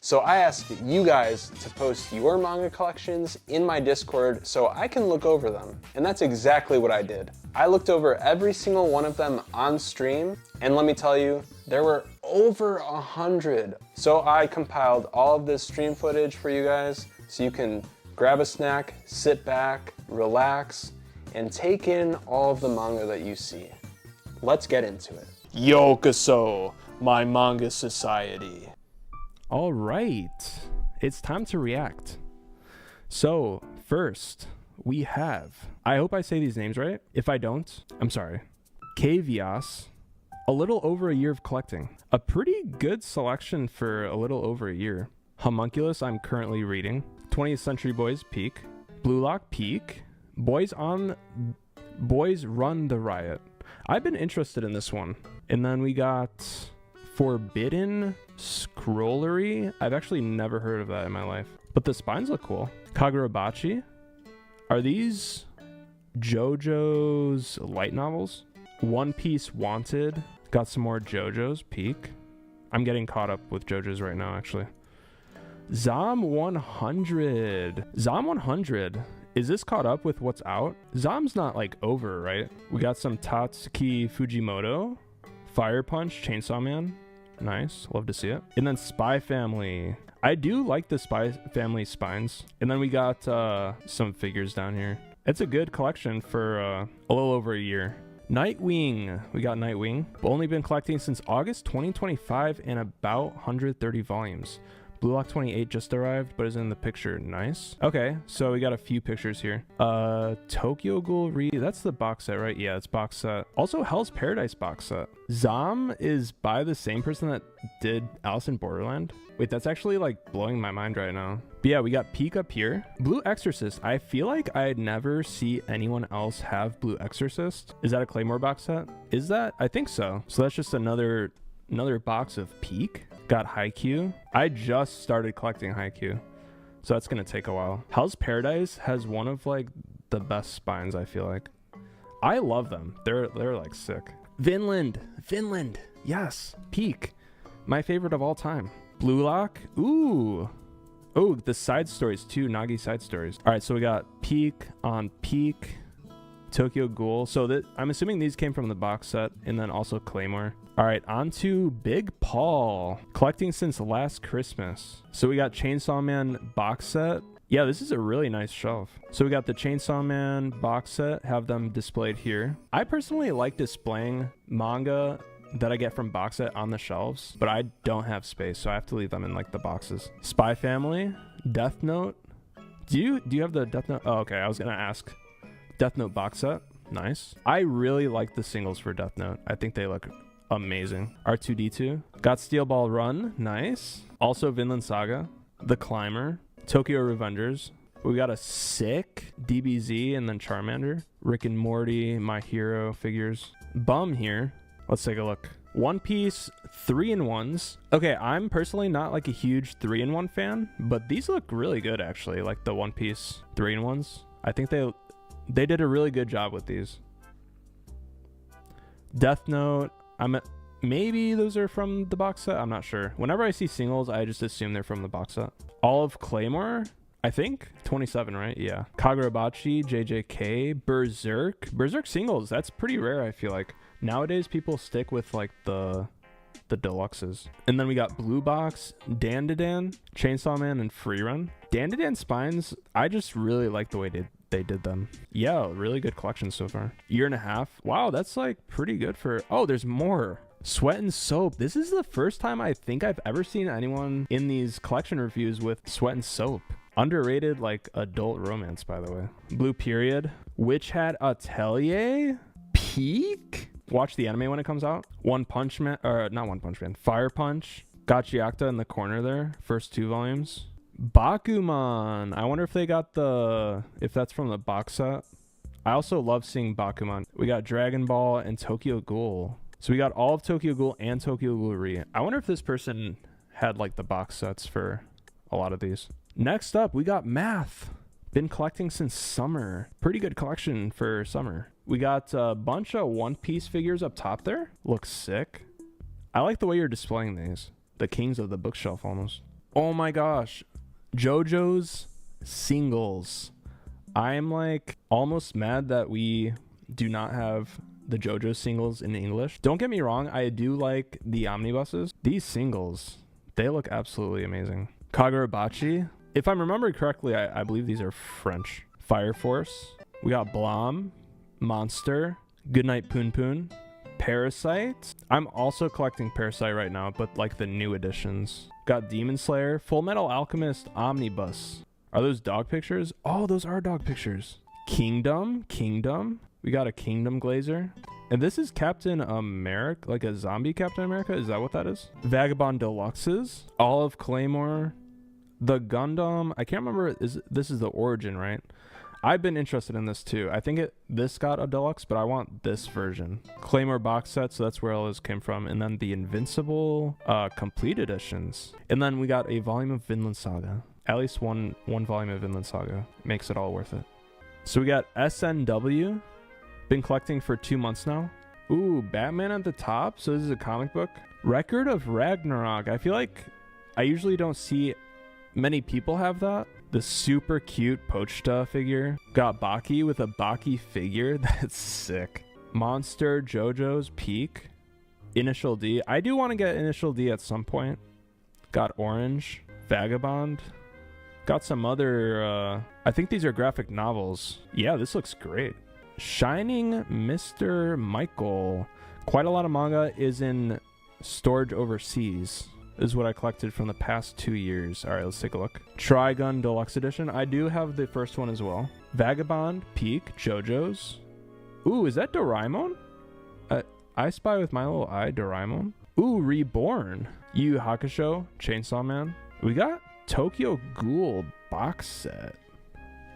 So I asked you guys to post your manga collections in my Discord so I can look over them. And that's exactly what I did. I looked over every single one of them on stream, and let me tell you, there were over 100. So I compiled all of this stream footage for you guys so you can grab a snack, sit back, relax, and take in all of the manga that you see. Let's get into it. Yokoso, my manga society. All right, it's time to react. So first we have, I hope I say these names right. If I don't, I'm sorry. Kavias, a little over a year of collecting. A pretty good selection for a little over a year. Homunculus, I'm currently reading. 20th Century Boys, Peak. Blue Lock, Peak. Boys Run the Riot. I've been interested in this one. And then we got Forbidden Scrollery. I've actually never heard of that in my life, but the spines look cool. Kagurabachi. Are these JoJo's light novels? One Piece Wanted. Got some more JoJo's. Peak. I'm getting caught up with JoJo's right now, actually. Zom 100. Zom 100. Is this caught up with what's out? Zom's not like over, right? We got some Tatsuki Fujimoto. Fire Punch, Chainsaw Man. Nice, love to see it. And then Spy Family. I do like the Spy Family spines. And then we got some figures down here. It's a good collection for a little over a year. Nightwing. We got Nightwing. Only been collecting since August 2025 and about 130 volumes. Blue Lock 28 just arrived, but is in the picture. Nice. Okay, so we got a few pictures here. Tokyo Ghoul that's the box set, right? Yeah, it's box set. Also, Hell's Paradise box set. Zom is by the same person that did Alice in Borderland. Wait, that's actually like blowing my mind right now. But yeah, we got Peak up here. Blue Exorcist. I feel like I'd never see anyone else have Blue Exorcist. Is that a Claymore box set? Is that? I think so. So that's just another box of Peak. Got Haikyuu. I just started collecting Haikyuu, so that's gonna take a while. Hell's Paradise has one of like the best spines, I feel like. I love them. They're like sick. Vinland. Yes. Peak. My favorite of all time. Blue Lock. Ooh. Oh, the side stories too. Nagi side stories. All right, so we got Peak on Peak. Tokyo Ghoul. So I'm assuming these came from the box set, and then also Claymore. All right, on to Big Paul. Collecting since last Christmas. So we got Chainsaw Man box set. Yeah, this is a really nice shelf. So we got the Chainsaw Man box set, have them displayed here. I personally like displaying manga that I get from box set on the shelves, but I don't have space, so I have to leave them in like the boxes. Spy Family, Death Note. Do you have the Death Note? Oh, okay, I was gonna ask. Death Note box set. Nice. I really like the singles for Death Note. I think they look amazing. R2-D2. Got Steel Ball Run. Nice. Also Vinland Saga. The Climber. Tokyo Revengers. We got a sick DBZ and then Charmander. Rick and Morty. My Hero figures. Bum here. Let's take a look. One Piece 3-in-1s. Okay, I'm personally not like a huge 3-in-1 fan, but these look really good actually. Like the One Piece 3-in-1s. I think they did a really good job with these. Death Note. Maybe those are from the box set. I'm not sure. Whenever I see singles, I just assume they're from the box set. All of Claymore, I think 27, right? Yeah. Kagurabachi, JJK, Berserk singles. That's pretty rare. I feel like nowadays people stick with like the deluxes. And then we got Blue Box, Dandadan, Chainsaw Man, and Free Run. Dandadan spines. I just really like the way they did them. Yeah, really good collection so far. Year and a half. Wow, that's like pretty good for... Oh, there's more. Sweat and Soap. This is the first time I think I've ever seen anyone in these collection reviews with Sweat and Soap. Underrated like adult romance, by the way. Blue Period. Witch Hat Atelier. Peak. Watch the anime when it comes out. One Punch Man, or not One Punch Man. Fire Punch. Gachiakta in the corner there. First 2 volumes. Bakuman. I wonder if they got if that's from the box set. I also love seeing Bakuman. We got Dragon Ball and Tokyo Ghoul. So we got all of Tokyo Ghoul and Tokyo Ghoul Re. I wonder if this person had like the box sets for a lot of these. Next up, we got Math. Been collecting since summer. Pretty good collection for summer. We got a bunch of One Piece figures up top there. Looks sick. I like the way you're displaying these. The kings of the bookshelf almost. Oh my gosh. JoJo's singles. I'm like almost mad that we do not have the JoJo singles in English. Don't get me wrong, I do like the omnibuses. These singles, they look absolutely amazing. Kagurabachi. If I'm remembering correctly, I believe these are French. Fire Force. We got Blom, Monster, Goodnight Poon Poon, Parasite. I'm also collecting Parasite right now, but like the new editions. Got Demon Slayer, Full Metal Alchemist Omnibus. Are those dog pictures? Oh, those are dog pictures. Kingdom. We got a Kingdom Glazer. And this is Captain America, like a zombie Captain America. Is that what that is? Vagabond Deluxes. Olive Claymore. The Gundam. I can't remember. This is the Origin, right? I've been interested in this too. I think this got a deluxe, but I want this version. Claymore box set, so that's where all this came from. And then the Invincible complete editions. And then we got a volume of Vinland Saga. At least one volume of Vinland Saga. Makes it all worth it. So we got SNW. Been collecting for 2 months now. Ooh, Batman at the top. So this is a comic book. Record of Ragnarok. I feel like I usually don't see many people have that. The super cute Pochta figure. Got Baki with a Baki figure. That's sick. Monster JoJo's Peak. Initial D. I do want to get Initial D at some point. Got Orange. Vagabond. Got some other, I think these are graphic novels. Yeah, this looks great. Shining Mr. Michael. Quite a lot of manga is in storage overseas. Is what I collected from the past 2 years. All right, let's take a look. Trigun Deluxe Edition. I do have the first one as well. Vagabond, Peak, JoJo's. Ooh, is that Doraemon? I Spy with My Little Eye, Doraemon. Ooh, Reborn. Yu Yu Hakusho, Chainsaw Man. We got Tokyo Ghoul box set.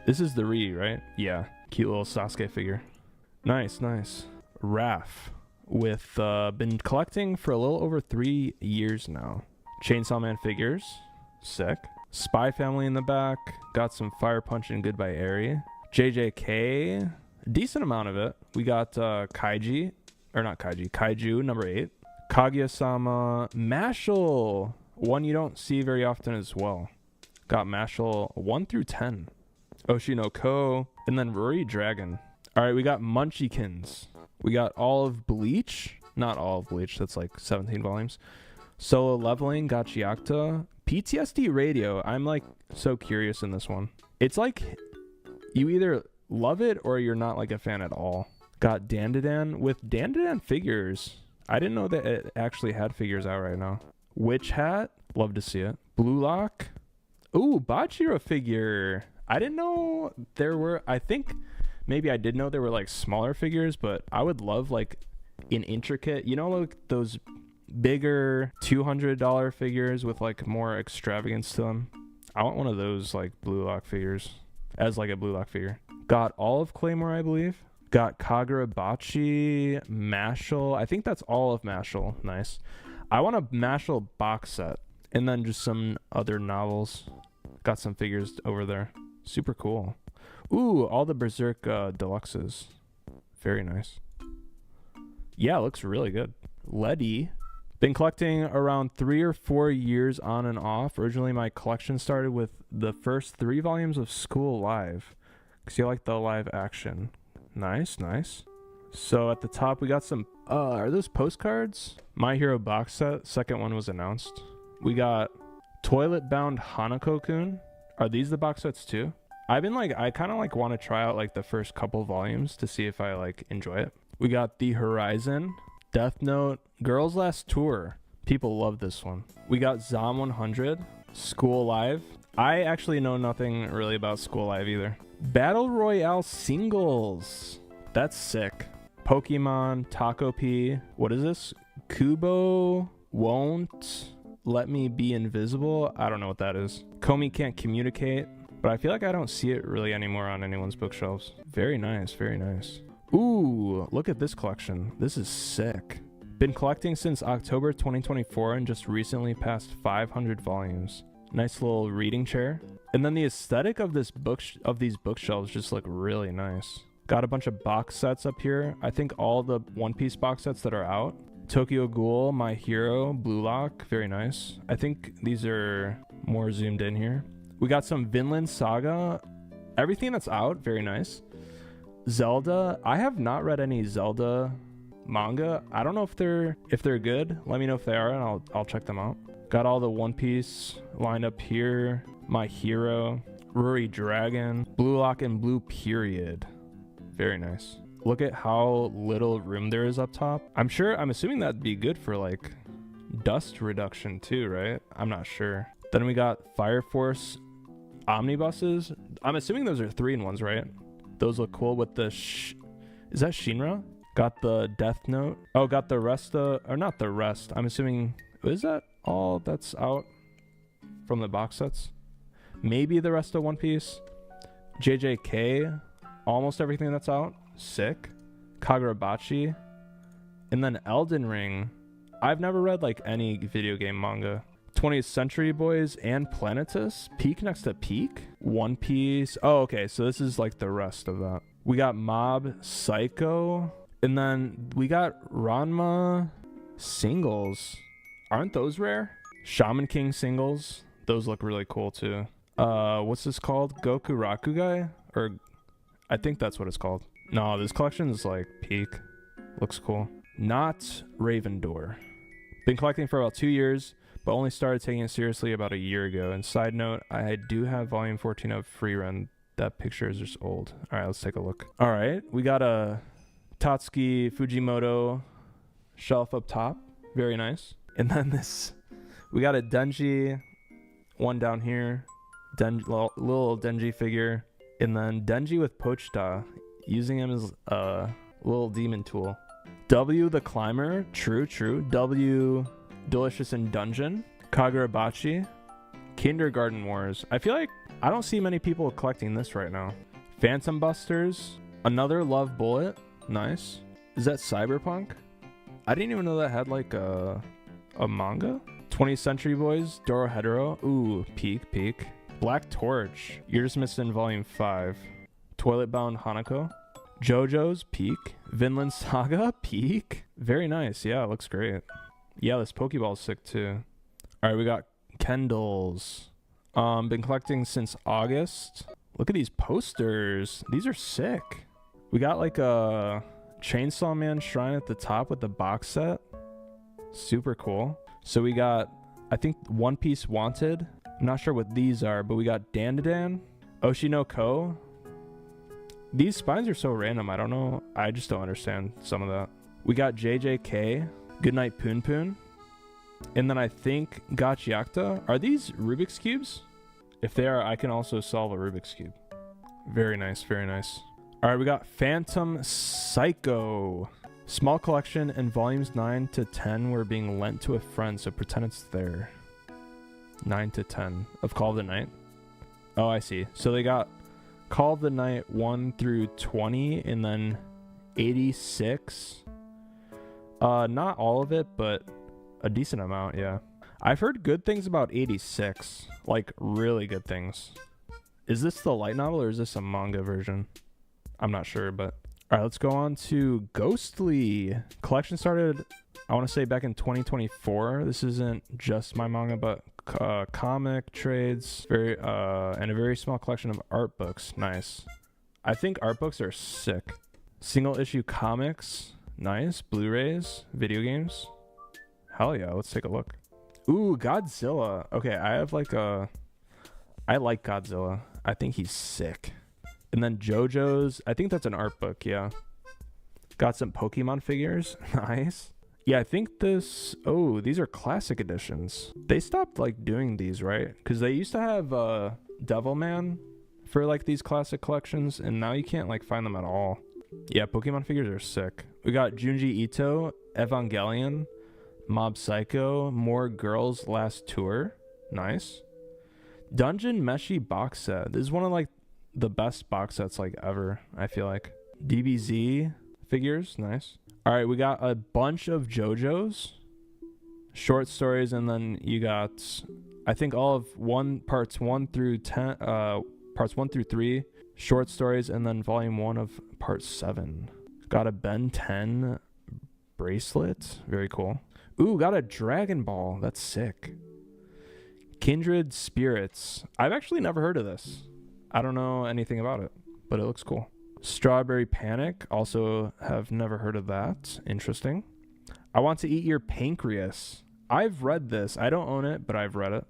This is the right? Yeah, cute little Sasuke figure. Nice. Raph. With been collecting for a little over 3 years now. Chainsaw Man figures, sick. Spy Family in the back. Got some Fire Punch and Goodbye Eri. JJK, decent amount of it. We got Kaiju number 8. Kaguya-sama, Mashal, one you don't see very often as well. Got Mashal 1 through 10. Oshinoko, and then Rory Dragon. All right, we got Munchkins. We got all of Bleach. Not all of Bleach. That's like 17 volumes. Solo Leveling. Got Gyakta. PTSD Radio. I'm like so curious in this one. It's like you either love it or you're not like a fan at all. Got Dandadan with Dandadan figures. I didn't know that it actually had figures out right now. Witch Hat. Love to see it. Blue Lock. Ooh, Bachira figure. I didn't know there were. I think maybe I did know there were like smaller figures, but I would love like an intricate, you know, like those bigger $200 figures with like more extravagance to them. I want one of those like Blue Lock figures as like a Blue Lock figure. Got all of Claymore, I believe. Got Kagurabachi, Mashal. I think that's all of Mashal. Nice. I want a Mashal box set and then just some other novels. Got some figures over there. Super cool. Ooh, all the Berserk deluxes. Very nice. Yeah, looks really good. Letty. Been collecting around 3 or 4 years on and off. Originally, my collection started with the first 3 volumes of School Live. Because you like the live action. Nice. So at the top, we got some... are those postcards? My Hero box set. Second one was announced. We got Toilet Bound Hanako-kun. Are these the box sets too? I kind of like want to try out like the first couple volumes to see if I like enjoy it. We got The Horizon, Death Note, Girls Last Tour. People love this one. We got Zom 100, School Live. I actually know nothing really about School Live either. Battle Royale singles. That's sick. Pokemon, Taco P. What is this? Kubo Won't Let Me Be Invisible. I don't know what that is. Komi Can't Communicate. But I feel like I don't see it really anymore on anyone's bookshelves. Very nice. Ooh, look at this collection. This is sick. Been collecting since October 2024 and just recently passed 500 volumes. Nice little reading chair. And then the aesthetic of this these bookshelves just look really nice. Got a bunch of box sets up here. I think all the One Piece box sets that are out. Tokyo Ghoul, My Hero, Blue Lock, very nice. I think these are more zoomed in here. We got some Vinland Saga. Everything that's out, very nice. Zelda. I have not read any Zelda manga. I don't know if they're good. Let me know if they are, and I'll check them out. Got all the One Piece lined up here. My Hero, Ruri Dragon, Blue Lock, and Blue Period. Very nice. Look at how little room there is up top. I'm assuming that'd be good for like dust reduction too, right? I'm not sure. Then we got Fire Force omnibuses. I'm assuming those are 3-in-1s, right? Those look cool with the is that Shinra? Got the Death Note. Oh, got the rest or not the rest. I'm assuming, is that all that's out from the box sets? Maybe the rest of One Piece. JJK, almost everything that's out. Sick. Kagurabachi. And then Elden Ring. I've never read like any video game manga. 20th Century Boys and Planetus. Peak next to Peak. One Piece. Oh, okay. So this is like the rest of that. We got Mob Psycho. And then we got Ranma singles. Aren't those rare? Shaman King singles. Those look really cool too. What's this called? Goku Rakugai? Or I think that's what it's called. No, this collection is like peak. Looks cool. Not Raven Door. Been collecting for about 2 years, but only started taking it seriously about a year ago. And side note, I do have volume 14 of Free Run. That picture is just old. All right, let's take a look. All right, we got a Tatsuki Fujimoto shelf up top. Very nice. And then we got a Denji one down here. Little Denji figure. And then Denji with Pochita, using him as a little demon tool. W the Climber, true. W Delicious in Dungeon, Kagurabachi, Kindergarten Wars. I feel like I don't see many people collecting this right now. Phantom Busters, another Love Bullet, nice. Is that Cyberpunk? I didn't even know that had like a manga. 20th Century Boys, Dorohedoro, ooh, peak. Black Torch, you're just missing volume 5. Toilet Bound Hanako. JoJo's, peak. Vinland Saga, peak. Very nice. Yeah, it looks great. Yeah, this Pokeball's sick too. All right, we got Kendall's. Been collecting since August. Look at these posters. These are sick. We got like a Chainsaw Man shrine at the top with the box set. Super cool. So we got, I think, One Piece Wanted. I'm not sure what these are, but we got Dandadan, Oshinoko. These spines are so random. I don't know. I just don't understand some of that. We got JJK, Goodnight Poon Poon. And then I think Gachiakta. Are these Rubik's Cubes? If they are, I can also solve a Rubik's Cube. Very nice, very nice. All right, we got Phantom Psycho. Small collection, and volumes 9 to 10 were being lent to a friend, so pretend it's there. 9 to 10 of Call of the Night. Oh, I see. So they got Call of the Night 1 through 20, and then 86. Not all of it, but a decent amount, yeah. I've heard good things about 86, like really good things. Is this the light novel or is this a manga version? I'm not sure, but all right, let's go on to Ghostly. Collection started, I want to say, back in 2024. This isn't just my manga, but comic trades, and a very small collection of art books. Nice. I think art books are sick. Single issue comics, nice. Blu-rays, video games. Hell yeah, let's take a look. Ooh, Godzilla. Okay, I like Godzilla. I think he's sick. And then JoJo's, I think that's an art book, yeah. Got some Pokemon figures, nice. Yeah, I think these are classic editions. They stopped like doing these, right? Because they used to have Devilman for like these classic collections, and now you can't like find them at all. Yeah, Pokemon figures are sick. We got Junji Ito, Evangelion, Mob Psycho, More Girls Last Tour, nice. Dungeon Meshi box set. This is one of like the best box sets like ever, I feel like. DBZ figures, nice. All right, we got a bunch of JoJo's short stories, and then you got, I think, all of parts 1 through 3 short stories, and then volume 1 of part 7. Got a Ben 10 bracelet, very cool. Ooh, got a Dragon Ball, that's sick. Kindred Spirits. I've actually never heard of this. I don't know anything about it, but it looks cool. Strawberry Panic. Also have never heard of that. Interesting. I Want to Eat Your Pancreas. I've read this. I don't own it, but I've read it.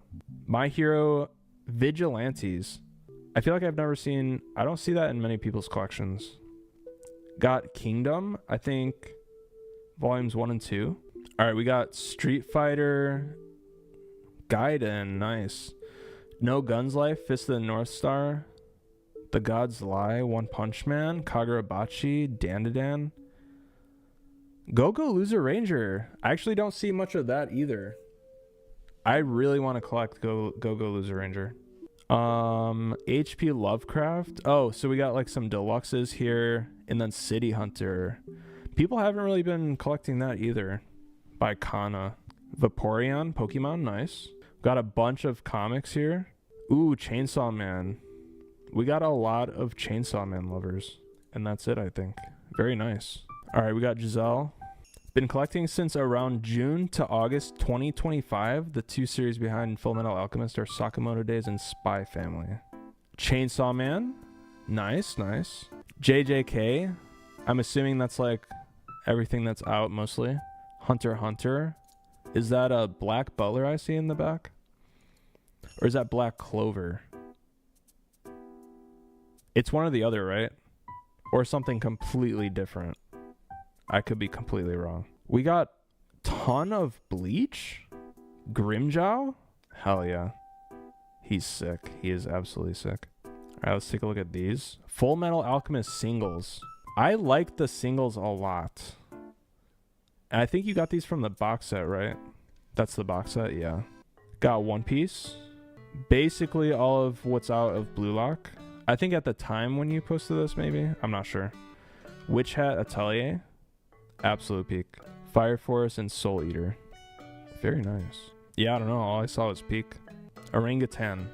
My Hero Vigilantes. I feel like I've never seen... I don't see that in many people's collections. Got Kingdom. I think volumes 1 and 2. All right, we got Street Fighter... Gaiden, nice. No Guns Life, Fist of the North Star, The Gods Lie, One Punch Man, Kagurabachi, Dandadan. Go-Go Loser Ranger. I actually don't see much of that either. I really want to collect Go-Go Loser Ranger. HP Lovecraft. Oh, so we got like some deluxes here, and then City Hunter. People haven't really been collecting that either. By Kana. Vaporeon, Pokemon, nice. Got a bunch of comics here. Ooh, Chainsaw Man. We got a lot of Chainsaw Man lovers. And that's it, I think. Very nice. All right, we got Giselle. Been collecting since around June to August 2025. The 2 series behind Fullmetal Alchemist are Sakamoto Days and Spy Family. Chainsaw Man. Nice, nice. JJK. I'm assuming that's like everything that's out mostly. Hunter x Hunter. Is that a Black Butler I see in the back? Or is that Black Clover? It's one or the other, right? Or something completely different. I could be completely wrong. We got ton of Bleach? Grimjow? Hell yeah. He's sick. He is absolutely sick. Alright, let's take a look at these. Full Metal Alchemist singles. I like the singles a lot. And I think you got these from the box set, right? That's the box set, yeah. Got One Piece. Basically all of what's out of Blue Lock. I think at the time when you posted this, maybe. I'm not sure. Witch Hat Atelier. Absolute peak. Fire Force and Soul Eater. Very nice. Yeah, I don't know. All I saw was peak. Orangutan.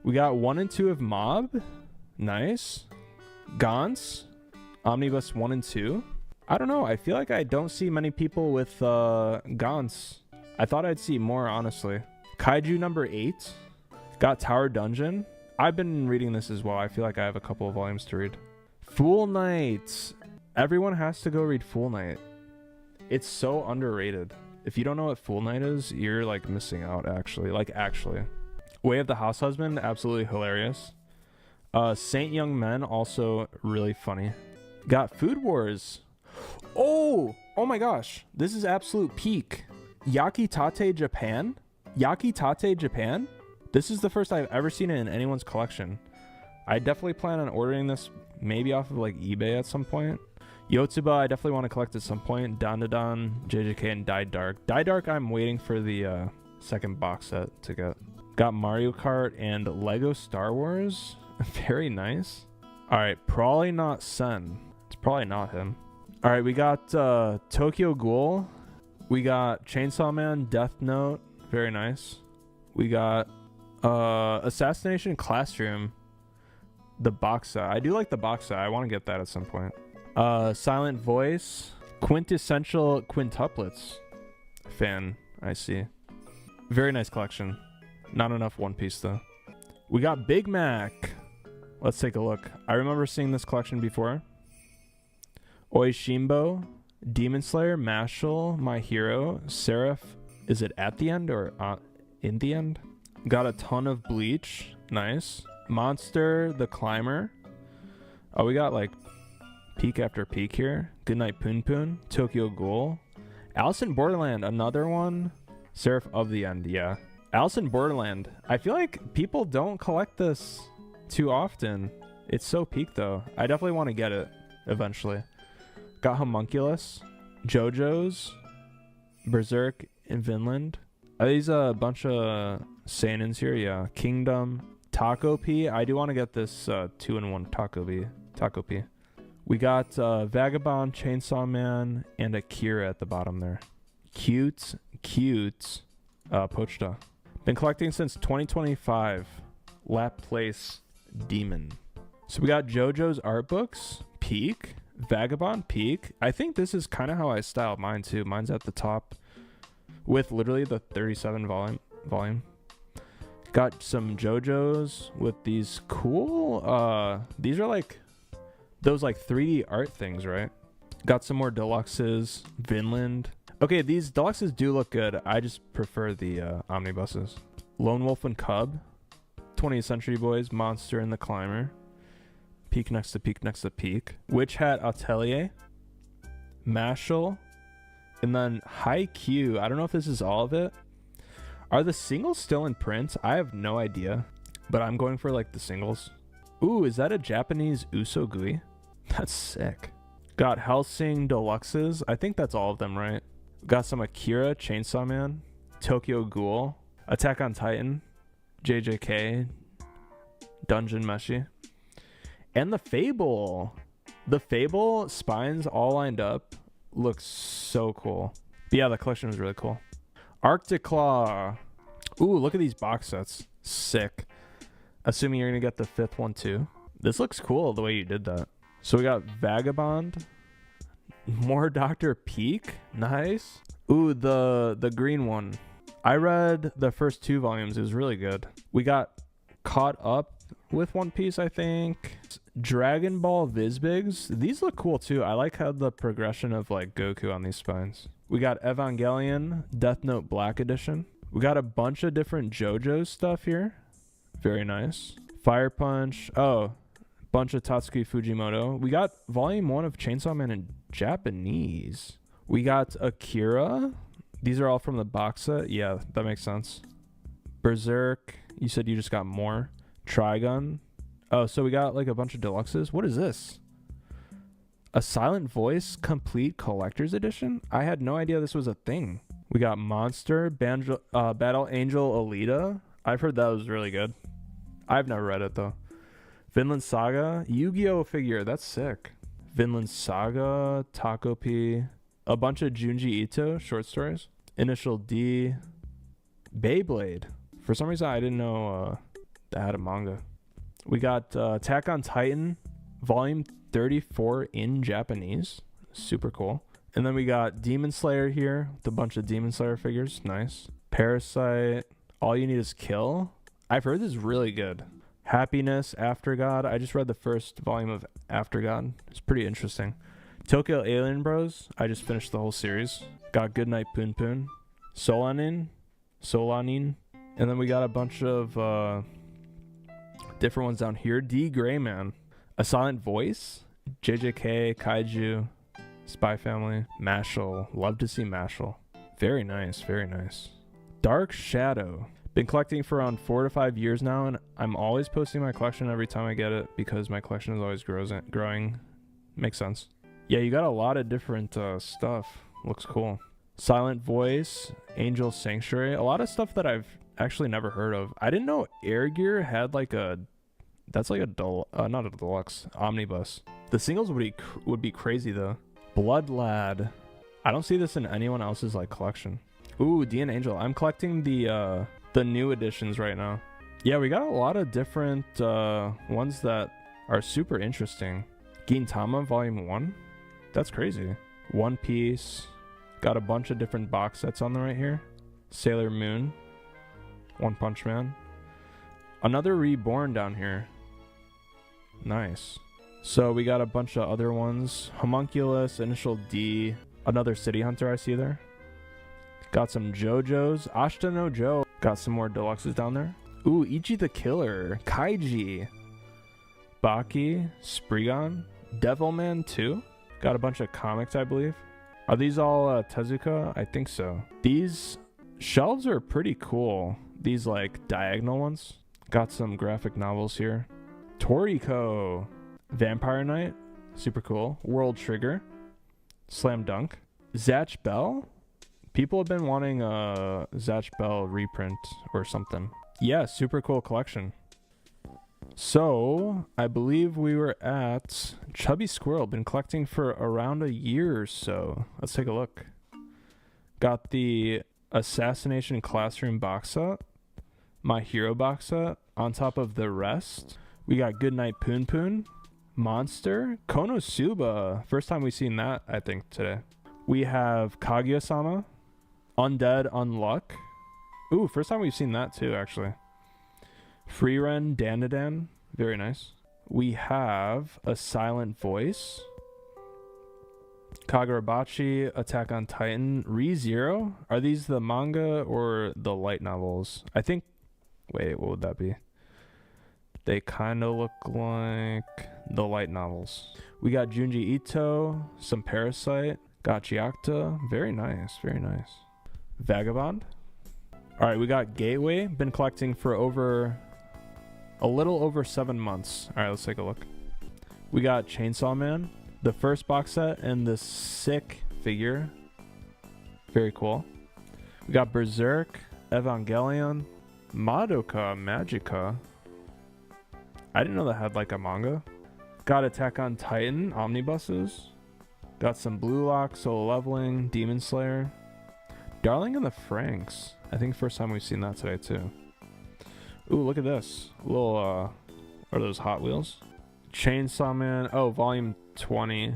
We got 1 and 2 of Mob. Nice. Gaunt's. Omnibus 1 and 2. I don't know. I feel like I don't see many people with Gaunt's. I thought I'd see more, honestly. Kaiju number 8. Got Tower Dungeon. I've been reading this as well. I feel like I have a couple of volumes to read. Fool Knight. Everyone has to go read Fool Knight. It's so underrated. If you don't know what Fool Knight is, you're like missing out, actually. Like, actually. Way of the House Husband, absolutely hilarious. Saint Young Men, also really funny. Got Food Wars. Oh my gosh. This is absolute peak. Yakitate Japan? Yakitate Japan? This is the first I've ever seen it in anyone's collection. I definitely plan on ordering this maybe off of like eBay at some point. Yotsuba, I definitely want to collect at some point. Dandadan, JJK, and Die Dark. Die Dark, I'm waiting for the second box set to get. Got Mario Kart and Lego Star Wars. Very nice. All right, probably not Sen. It's probably not him. All right, we got Tokyo Ghoul. We got Chainsaw Man, Death Note. Very nice. We got Assassination Classroom. The box set. I do like the box set. I want to get that at some point. Silent Voice. Quintessential Quintuplets. Fan, I see. Very nice collection. Not enough One Piece, though. We got Big Mac. Let's take a look. I remember seeing this collection before. Oishimbo. Demon Slayer. Mashal. My Hero. Seraph. Is it at the end or in the end? Got a ton of Bleach. Nice. Monster. The Climber. Oh, we got like peak after peak here. Goodnight Poon Poon. Tokyo Ghoul. Alice in Borderland. Another one. Seraph of the End. Yeah. Alice in Borderland. I feel like people don't collect this too often. It's so peak though. I definitely want to get it eventually. Got Homunculus. JoJo's. Berserk in Vinland. Are these a bunch of seinens here? Yeah. Kingdom. Taco P. I do want to get this 2-in-1 Taco P. We got Vagabond, Chainsaw Man, and Akira at the bottom there. Cute. Pochta. Been collecting since 2025. Lap Place Demon. So we got JoJo's art books. Peak. Vagabond. Peak. I think this is kind of how I styled mine too. Mine's at the top with literally the 37 volume. Got some JoJo's with these cool, these are like those like 3D art things, right? Got some more deluxes, Vinland. Okay, these deluxes do look good. I just prefer the omnibuses. Lone Wolf and Cub, 20th Century Boys, Monster and the Climber, Peak Next to Peak Next to Peak, Witch Hat Atelier, Mashal, and then Haikyuu. I don't know if this is all of it. Are the singles still in print? I have no idea, but I'm going for like the singles. Ooh, is that a Japanese Usogui? That's sick. Got Hellsing Deluxes. I think that's all of them, right? Got some Akira, Chainsaw Man, Tokyo Ghoul, Attack on Titan, JJK, Dungeon Meshi, and the Fable. The Fable spines all lined up. Looks so cool. But yeah, the collection was really cool. Arctic Claw. Ooh, look at these box sets. Sick. Assuming you're going to get the 5th one too. This looks cool the way you did that. So we got Vagabond. More Dr. Peak. Nice. Ooh, the green one. I read the first 2 volumes. It was really good. We got Caught Up with One Piece, I think. Dragon Ball Vizbigs. These look cool too. I like how the progression of like Goku on these spines. We got Evangelion Death Note Black Edition. We got a bunch of different JoJo's stuff here. Very nice. Fire Punch. Oh, bunch of Tatsuki Fujimoto. We got volume 1 of Chainsaw Man in Japanese. We got Akira. These are all from the box set. Yeah, that makes sense. Berserk. You said you just got more. Trigun. Oh, so we got like a bunch of deluxes. What is this? A Silent Voice Complete Collector's Edition? I had no idea this was a thing. We got Monster, Battle Angel Alita. I've heard that was really good. I've never read it though. Vinland Saga, Yu-Gi-Oh figure. That's sick. Vinland Saga, Taco P, a bunch of Junji Ito short stories. Initial D, Beyblade. For some reason, I didn't know that had a manga. We got Attack on Titan, Volume 34 in Japanese. Super cool. And then we got Demon Slayer here with a bunch of Demon Slayer figures. Nice. Parasite, All You Need Is Kill. I've heard this is really good. Happiness, After God. I just read the first volume of After God. It's pretty interesting. Tokyo Alien Bros. I just finished the whole series. Got Goodnight Poon Poon. Solanin. And then we got a bunch of different ones down here. D. Grayman. A Silent Voice. JJK, Kaiju, Spy Family, Mashal. Love to see Mashal. Very nice, very nice. Dark Shadow. Been collecting for around 4 to 5 years now, and I'm always posting my collection every time I get it because my collection is always growing. Makes sense. Yeah, you got a lot of different stuff. Looks cool. Silent Voice, Angel Sanctuary. A lot of stuff that I've actually never heard of. I didn't know Air Gear had like a... That's like a not a deluxe, omnibus. The singles would be crazy though. Blood Lad. I don't see this in anyone else's like collection. Ooh, D and Angel. I'm collecting the new editions right now. Yeah, we got a lot of different ones that are super interesting. Gintama Volume 1. That's crazy. One Piece. Got a bunch of different box sets on the right here. Sailor Moon. One Punch Man. Another Reborn down here. Nice. So we got a bunch of other ones. Homunculus, Initial D. Another City Hunter I see there. Got some JoJo's. Ashita no Joe. Got some more deluxes down there. Ooh, Ichi the Killer. Kaiji. Baki. Spriggan. Devilman 2. Got a bunch of comics, I believe. Are these all Tezuka? I think so. These shelves are pretty cool. These like diagonal ones. Got some graphic novels here. Toriko. Vampire Knight. Super cool. World Trigger. Slam Dunk. Zatch Bell. People have been wanting a Zatch Bell reprint or something. Yeah, super cool collection. So, I believe we were at Chubby Squirrel. Been collecting for around a year or so. Let's take a look. Got the Assassination Classroom box set. My Hero box set. On top of the rest, we got Goodnight Poon Poon. Monster. Konosuba. First time we've seen that, I think, today. We have Kaguya-sama. Undead Unluck. Ooh, first time we've seen that too, actually. Freeren Danadan. Very nice. We have a Silent Voice. Kagurabachi, Attack on Titan, ReZero. Are these the manga or the light novels? I think, wait, what would that be? They kind of look like the light novels. We got Junji Ito, some Parasite, Gachiakta. Very nice, very nice. Vagabond. All right, we got Gateway. Been collecting for a little over 7 months. All right, let's take a look. We got Chainsaw Man, the first box set, and the sick figure. Very cool. We got Berserk, Evangelion, Madoka Magica. I didn't know that had like a manga. Got Attack on Titan, omnibuses. Got some Blue Lock, Solo Leveling, Demon Slayer. Darling in the Franxx. I think first time we've seen that today too. Ooh, look at this. Little, are those Hot Wheels? Chainsaw Man. Oh, volume 20.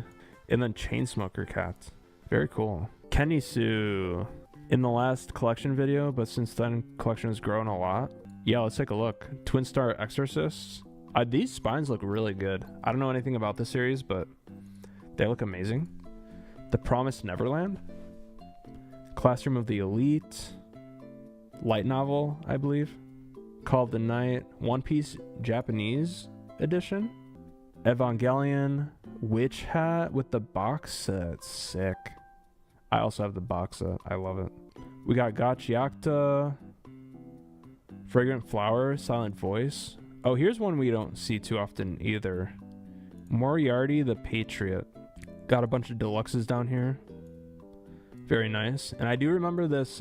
And then Chainsmoker Cat. Very cool. Kenisu. In the last collection video, but since then, collection has grown a lot. Yeah, let's take a look. Twin Star Exorcists. These spines look really good. I don't know anything about this series, but they look amazing. The Promised Neverland. Classroom of the Elite. Light novel, I believe. Call of the Night. One Piece Japanese edition. Evangelion. Witch Hat with the box set. Sick. I also have the box set. I love it. We got Gachiakta. Fragrant Flower. Silent Voice. Oh, here's one we don't see too often either. Moriarty the Patriot. Got a bunch of deluxes down here. Very nice. And I do remember this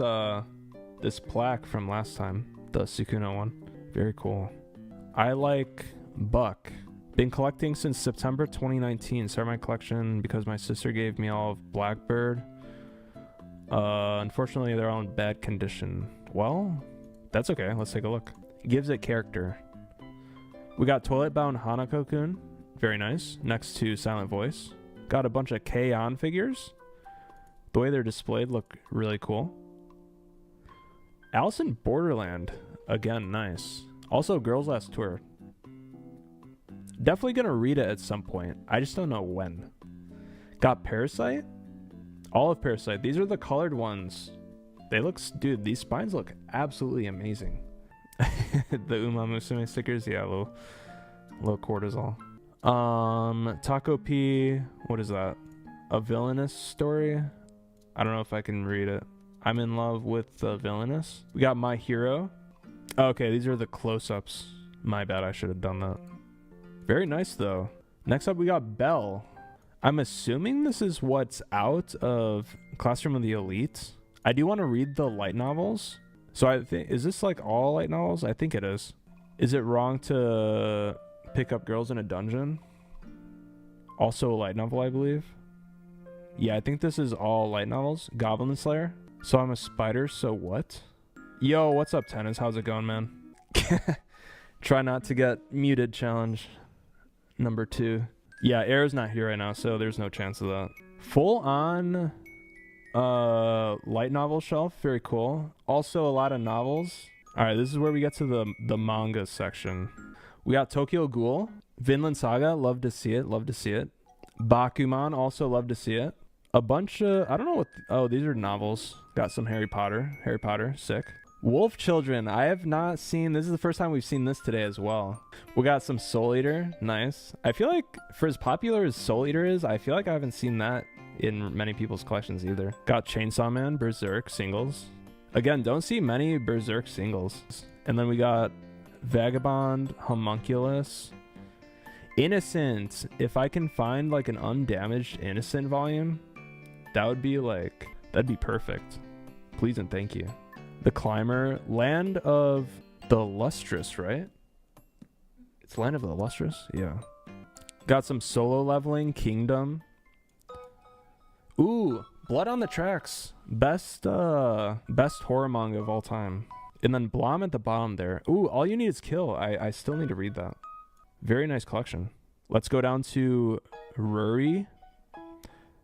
this plaque from last time. The Sukuna one. Very cool. I like Buck. Been collecting since September 2019. Started my collection because my sister gave me all of Blackbird. Unfortunately, they're all in bad condition. Well, that's okay. Let's take a look. Gives it character. We got Toilet Bound Hanako-kun. Very nice. Next to Silent Voice. Got a bunch of K-On figures. The way they're displayed look really cool. Alice in Borderland. Again, nice. Also, Girls Last Tour. Definitely gonna read it at some point. I just don't know when. Got Parasite. All of Parasite. These are the colored ones. They look... Dude, these spines look absolutely amazing. The Uma Musume stickers, yeah, low cortisol. Taco P, what is that? A Villainous Story? I don't know if I can read it. I'm in love with the Villainous. We got My Hero. Okay, these are the close-ups. My bad, I should have done that. Very nice though. Next up we got Belle. I'm assuming this is what's out of Classroom of the Elite. I do want to read the light novels. So I think, is this like all light novels? I think it is. Is it wrong to pick up girls in a dungeon? Also a light novel, I believe. Yeah, I think this is all light novels. Goblin Slayer. So I'm a spider, so what? Yo, what's up, Tennis? How's it going, man? Try not to get muted challenge number 2. Yeah, Air's not here right now, so there's no chance of that. Full on light novel shelf. Very cool. Also a lot of novels. All right, this is where we get to the manga section. We got Tokyo Ghoul, Vinland Saga, love to see it, love to see it. Bakuman, also love to see it. A bunch of, I don't know what, oh, these are novels. Got some Harry Potter, sick. Wolf Children, I have not seen, this is the first time we've seen this today as well. We got some Soul Eater, nice. I feel like for as popular as Soul Eater is, I feel like I haven't seen that in many people's collections either. Got Chainsaw Man, Berserk singles. Again, don't see many Berserk singles. And then we got Vagabond, Homunculus, Innocent. If I can find like an undamaged Innocent volume, that would be like, that'd be perfect. Please and thank you. The Climber, Land of the Lustrous, right? It's Land of the Lustrous? Yeah. Got some Solo Leveling, Kingdom. Ooh, Blood on the Tracks. Best horror manga of all time. And then Blom at the bottom there. Ooh, All You Need Is Kill. I still need to read that. Very nice collection. Let's go down to Ruri.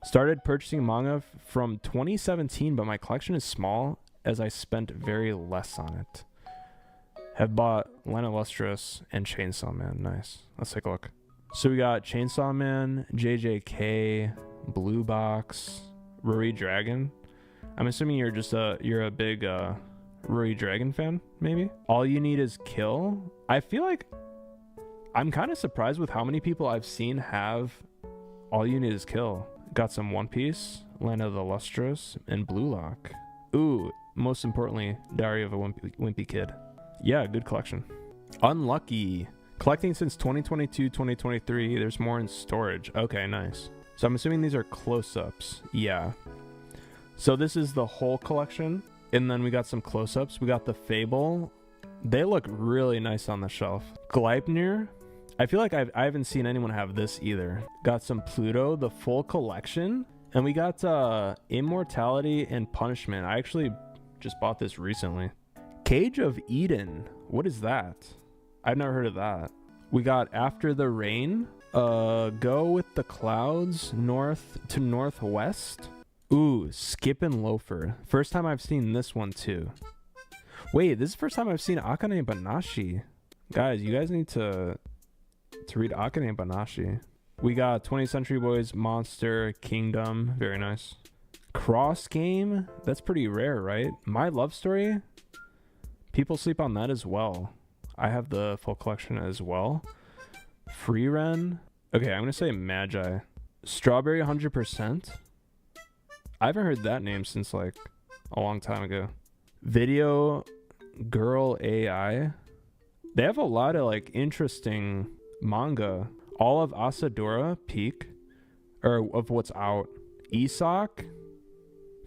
Started purchasing manga from 2017, but my collection is small as I spent very less on it. Have bought Lena Lustrous and Chainsaw Man. Nice. Let's take a look. So we got Chainsaw Man, JJK, Blue Box, Ruri Dragon. I'm assuming you're a big Ruri Dragon fan, maybe? All You Need Is Kill. I feel like I'm kind of surprised with how many people I've seen have All You Need Is Kill. Got some One Piece, Land of the Lustrous, and Blue Lock. Ooh, most importantly, Diary of a Wimpy Kid. Yeah, good collection. Unlucky. Collecting since 2022-2023. There's more in storage. Okay, nice. So I'm assuming these are close-ups. Yeah. So this is the whole collection. And then we got some close-ups. We got the Fable. They look really nice on the shelf. Gleipnir. I feel like I haven't seen anyone have this either. Got some Pluto, the full collection. And we got Immortality and Punishment. I actually just bought this recently. Cage of Eden. What is that? I've never heard of that. We got After the Rain. Go with the Clouds. North to Northwest. Ooh, Skippin' Loafer. First time I've seen this one too. Wait, this is the first time I've seen Akane Banashi. Guys, you guys need to read Akane Banashi. We got 20th Century Boys, Monster, Kingdom. Very nice. Cross Game. That's pretty rare, right? My Love Story. People sleep on that as well. I have the full collection as well. Free Ren. Okay, I'm going to say Magi. Strawberry 100%. I haven't heard that name since like a long time ago. Video Girl AI. They have a lot of like interesting manga. All of Asadora Peak, or of what's out. Isak.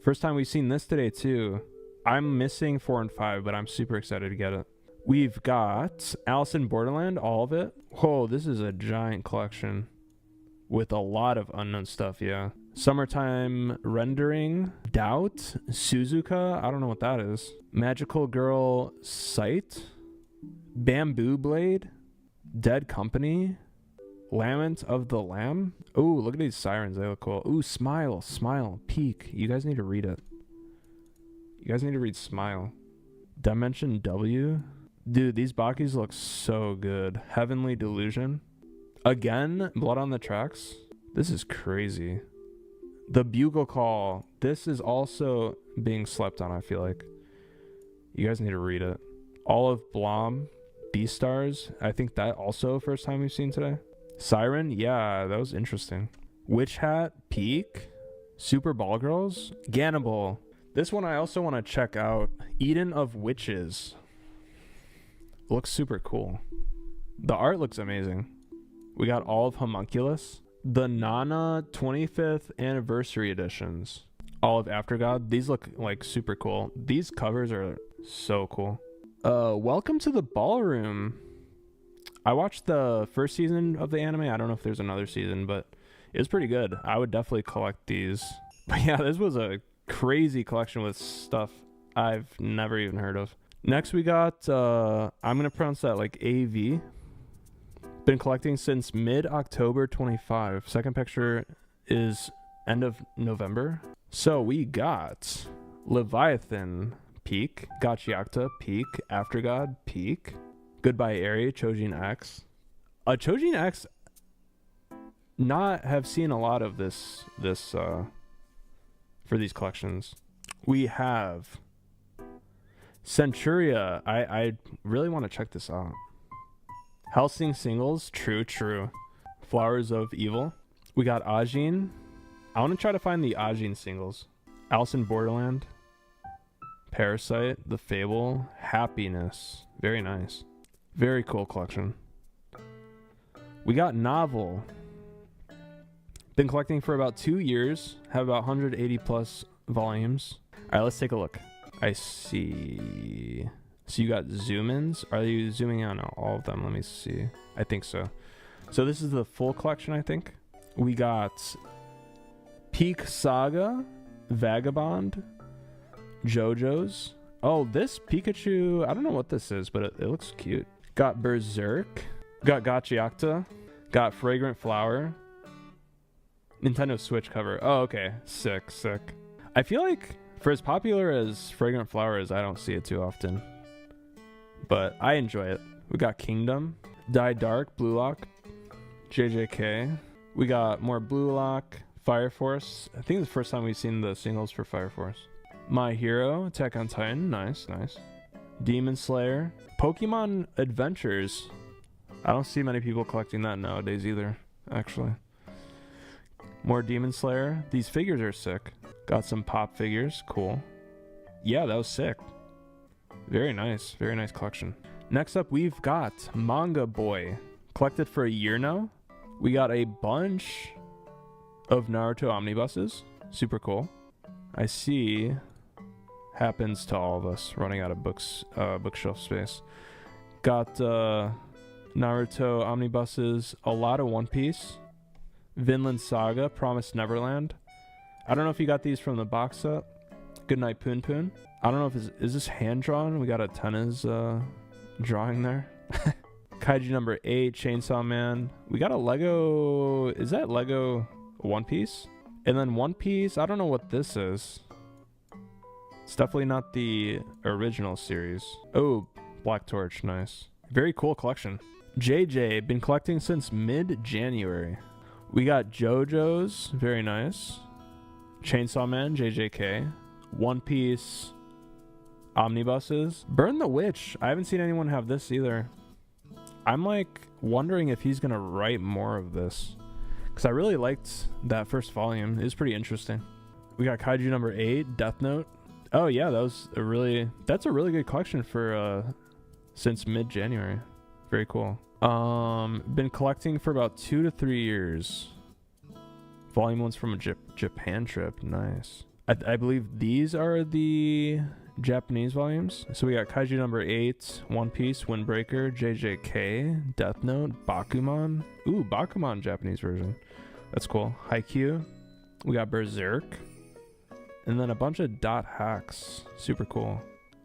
First time we've seen this today too. I'm missing 4 and 5, but I'm super excited to get it. We've got Alice in Borderland, all of it. Whoa, this is a giant collection with a lot of unknown stuff, yeah. Summertime Rendering, Doubt, Suzuka, I don't know what that is. Magical Girl Sight, Bamboo Blade, Dead Company, Lament of the Lamb. Ooh, look at these sirens, they look cool. Ooh, Smile, Peak. You guys need to read it. You guys need to read Smile. Dimension W. Dude, these Bakis look so good. Heavenly Delusion. Again, Blood on the Tracks. This is crazy. The Bugle Call. This is also being slept on, I feel like. You guys need to read it. Olive Blom. Beastars. I think that also first time we've seen today. Siren. Yeah, that was interesting. Witch Hat. Peak. Super Ball Girls. Gannibal. This one I also want to check out. Eden of Witches. Looks super cool. The art looks amazing. We got all of Homunculus. The Nana 25th Anniversary Editions. All of Aftergod. These look like super cool. These covers are so cool. Welcome to the Ballroom. I watched the first season of the anime. I don't know if there's another season, but it was pretty good. I would definitely collect these. But yeah, this was a crazy collection with stuff I've never even heard of. Next we got, I'm going to pronounce that like AV. Been collecting since mid-October 25. Second picture is end of November. So we got Leviathan, Peak. Gachiakta, Peak. Aftergod, Peak. Goodbye Eri, Chojin X. Chojin X, not have seen a lot of this for these collections. We have Centuria. I really want to check this out. Helsing Singles, true. Flowers of Evil. We got Ajin. I want to try to find the Ajin singles. Alice in Borderland. Parasite, The Fable, Happiness. Very nice. Very cool collection. We got Novel. Been collecting for about 2 years. Have about 180 plus volumes. All right, let's take a look. I see. So you got zoom-ins. Are you zooming in on all of them? Let me see. I think so. So this is the full collection, I think. We got Peak Saga, Vagabond, JoJo's. Oh, this Pikachu, I don't know what this is, but it looks cute. Got Berserk. Got Gachiakta. Got Fragrant Flower. Nintendo Switch cover. Oh, okay. Sick. I feel like for as popular as Fragrant Flower is, I don't see it too often. but I enjoy it. We got Kingdom, Die Dark, Blue Lock, JJK. We got more Blue Lock, Fire Force. I think it's the first time we've seen the singles for Fire Force. My Hero, Attack on Titan. Nice, nice. Demon Slayer. Pokemon Adventures. I don't see many people collecting that nowadays either, actually. More Demon Slayer. These figures are sick. Got some pop figures. Cool. Yeah, that was sick. Very nice. Very nice collection. Next up, we've got Manga Boy. Collected for a year now. We got a bunch of Naruto omnibuses. Super cool. I see happens to all of us running out of bookshelf space. Got Naruto omnibuses, a lot of One Piece, Vinland Saga, Promised Neverland. I don't know if you got these from the box set. Goodnight Poon Poon. I don't know if is this hand drawn. We got a Tena's drawing there. Kaiju number 8, Chainsaw Man. We got a Lego. Is that Lego One Piece? And then One Piece. I don't know what this is. It's definitely not the original series. Oh, Black Torch. Nice. Very cool collection. JJ, been collecting since mid-January. We got JoJo's. Very nice. Chainsaw Man, JJK. One Piece omnibuses. Burn the Witch. I haven't seen anyone have this either. I'm like wondering if he's gonna write more of this, because I really liked that first volume. It was pretty interesting. We got Kaiju number 8, Death Note. Oh yeah, that's a really good collection for since mid-January. Very cool. Been collecting for about 2 to 3 years. Volume 1's from a Japan trip. Nice. I believe these are the Japanese volumes. So we got Kaiju number 8, One Piece, Windbreaker, JJK, Death Note, Bakuman. Ooh, Bakuman Japanese version. That's cool. Haikyuu. We got Berserk. And then a bunch of dot hacks. Super cool.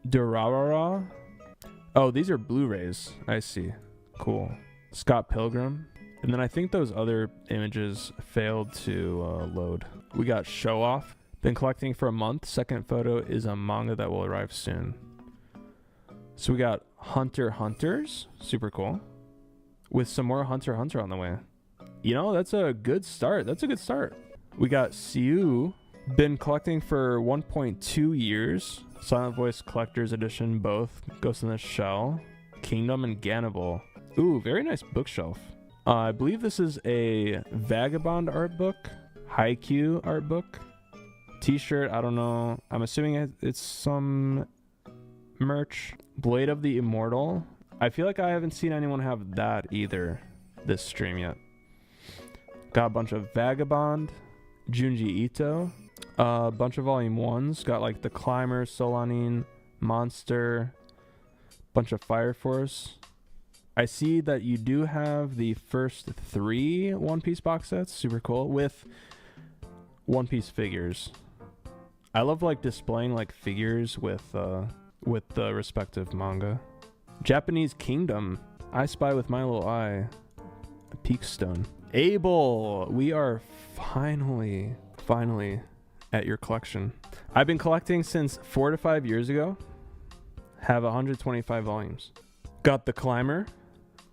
Durarara. Oh, these are Blu-rays. I see. Cool. Scott Pilgrim. And then I think those other images failed to load. We got Show Off. Been collecting for a month. Second photo is a manga that will arrive soon. So we got Hunter Hunters. Super cool. With some more Hunter Hunter on the way. You know, that's a good start. That's a good start. We got Siu. Been collecting for 1.2 years. Silent Voice Collector's Edition, both. Ghost in the Shell. Kingdom and Ganable. Ooh, very nice bookshelf. I believe this is a Vagabond art book. Haikyuu art book. T-shirt, I don't know. I'm assuming it's some merch. Blade of the Immortal. I feel like I haven't seen anyone have that either this stream yet. Got a bunch of Vagabond. Junji Ito. A bunch of volume 1s. Got like The Climber, Solanin, Monster. Bunch of Fire Force. I see that you do have the first 3 One Piece box sets. Super cool. With One Piece figures. I love like displaying like figures with the respective manga. Japanese Kingdom. I Spy with My Little Eye. Peakstone. Abel, we are finally at your collection. I've been collecting since 4 to 5 years ago. Have 125 volumes. Got The Climber,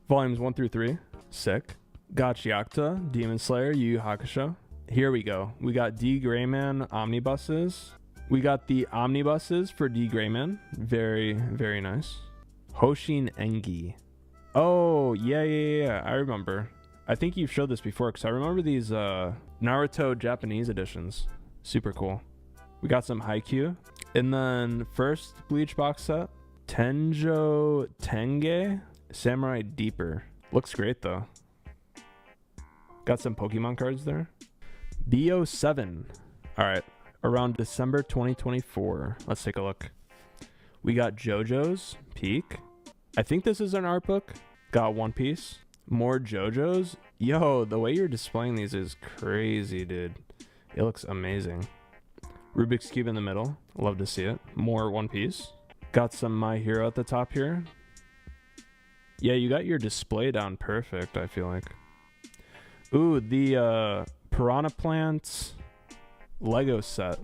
volumes 1 through 3. Sick. Got Gyakta, Demon Slayer, Yu Yu Hakusho. Here we go. We got D. Grayman omnibuses. We got the omnibuses for D. Grayman. Very, very nice. Hoshin Engi. Oh, yeah. I remember. I think you've showed this before, because I remember these Naruto Japanese editions. Super cool. We got some Haikyuu. And then first Bleach box set. Tenjo Tenge. Samurai Deeper. Looks great, though. Got some Pokemon cards there. BO7. All right. Around December 2024. Let's take a look. We got JoJo's Peak. I think this is an art book. Got One Piece. More JoJo's. Yo, the way you're displaying these is crazy, dude. It looks amazing. Rubik's Cube in the middle. Love to see it. More One Piece. Got some My Hero at the top here. Yeah, you got your display down perfect, I feel like. Ooh, the Piranha Plant Lego set.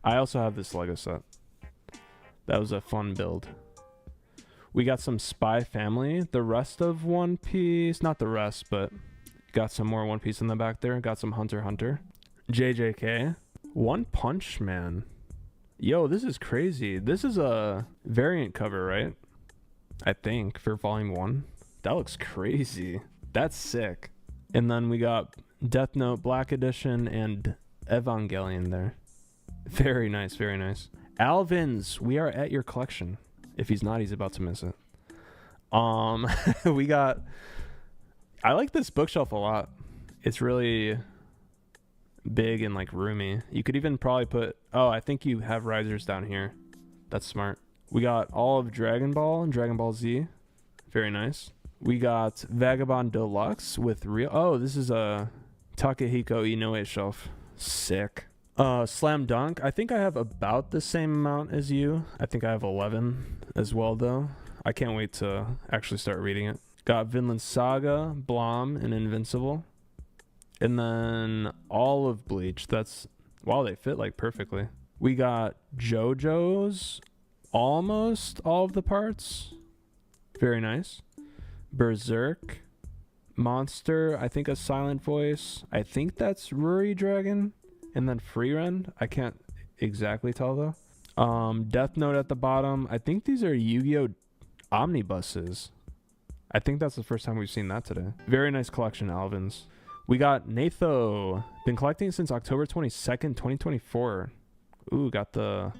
I also have this Lego set. That was a fun build. We got some Spy Family. The rest of One Piece, not the rest, but got some more One Piece in the back there. Got some Hunter x Hunter. JJK. One Punch Man. Yo, this is crazy. This is a variant cover, right? I think for volume 1. That looks crazy. That's sick. And then we got Death Note Black Edition and Evangelion there. Very nice, very nice. Alvin's, we are at your collection. If he's not, he's about to miss it. We got, I like this bookshelf a lot. It's really big and like roomy. You could even probably put, oh, I think you have risers down here. That's smart. We got all of Dragon Ball and Dragon Ball Z. Very nice. We got Vagabond Deluxe with real, oh, this is a Takehiko Inoue shelf. Sick. Slam Dunk. I think I have about the same amount as you. I think I have 11 as well, though. I can't wait to actually start reading it. Got Vinland Saga, Blom, and Invincible. And then all of Bleach. That's, wow, they fit like perfectly. We got JoJo's, almost all of the parts. Very nice. Berserk. Monster, I think a silent voice. I think that's Ruri Dragon. And then Freerend. I can't exactly tell though. Death Note at the bottom. I think these are Yu-Gi-Oh! Omnibuses. I think that's the first time we've seen that today. Very nice collection, Alvin's. We got Natho. Been collecting since October 22nd, 2024. Ooh, got the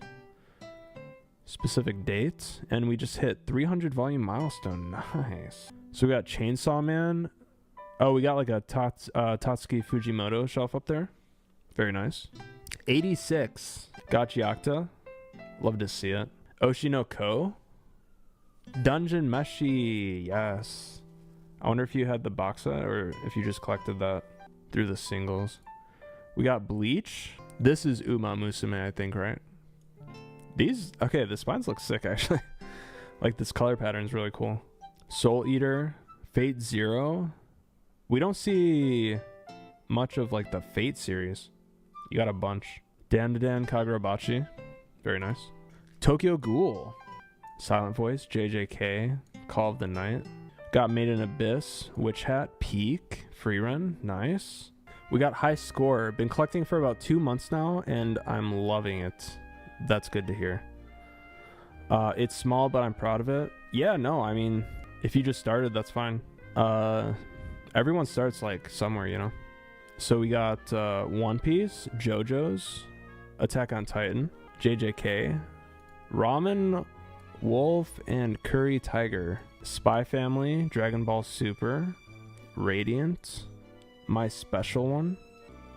specific date. And we just hit 300 volume milestone. Nice. So we got Chainsaw Man. Oh, we got like a Tatsuki Fujimoto shelf up there. Very nice. 86. Got Gyakta. Love to see it. Oshino Ko. Dungeon Meshi. Yes. I wonder if you had the box set or if you just collected that through the singles. We got Bleach. This is Uma Musume, I think, right? These, okay, the spines look sick, actually. Like, this color pattern is really cool. Soul Eater. Fate Zero. We don't see much of, like, the Fate series. You got a bunch. Dandadan Kagurabachi. Very nice. Tokyo Ghoul. Silent Voice. JJK. Call of the Night. Got Made in Abyss. Witch Hat. Peak. Freerun. Nice. We got High Score. Been collecting for about 2 months now, and I'm loving it. That's good to hear. It's small, but I'm proud of it. Yeah, no, I mean, if you just started, that's fine. Everyone starts, like, somewhere, you know? So we got One Piece, JoJo's, Attack on Titan, JJK, Ramen, Wolf, and Curry Tiger, Spy Family, Dragon Ball Super, Radiant, My Special One,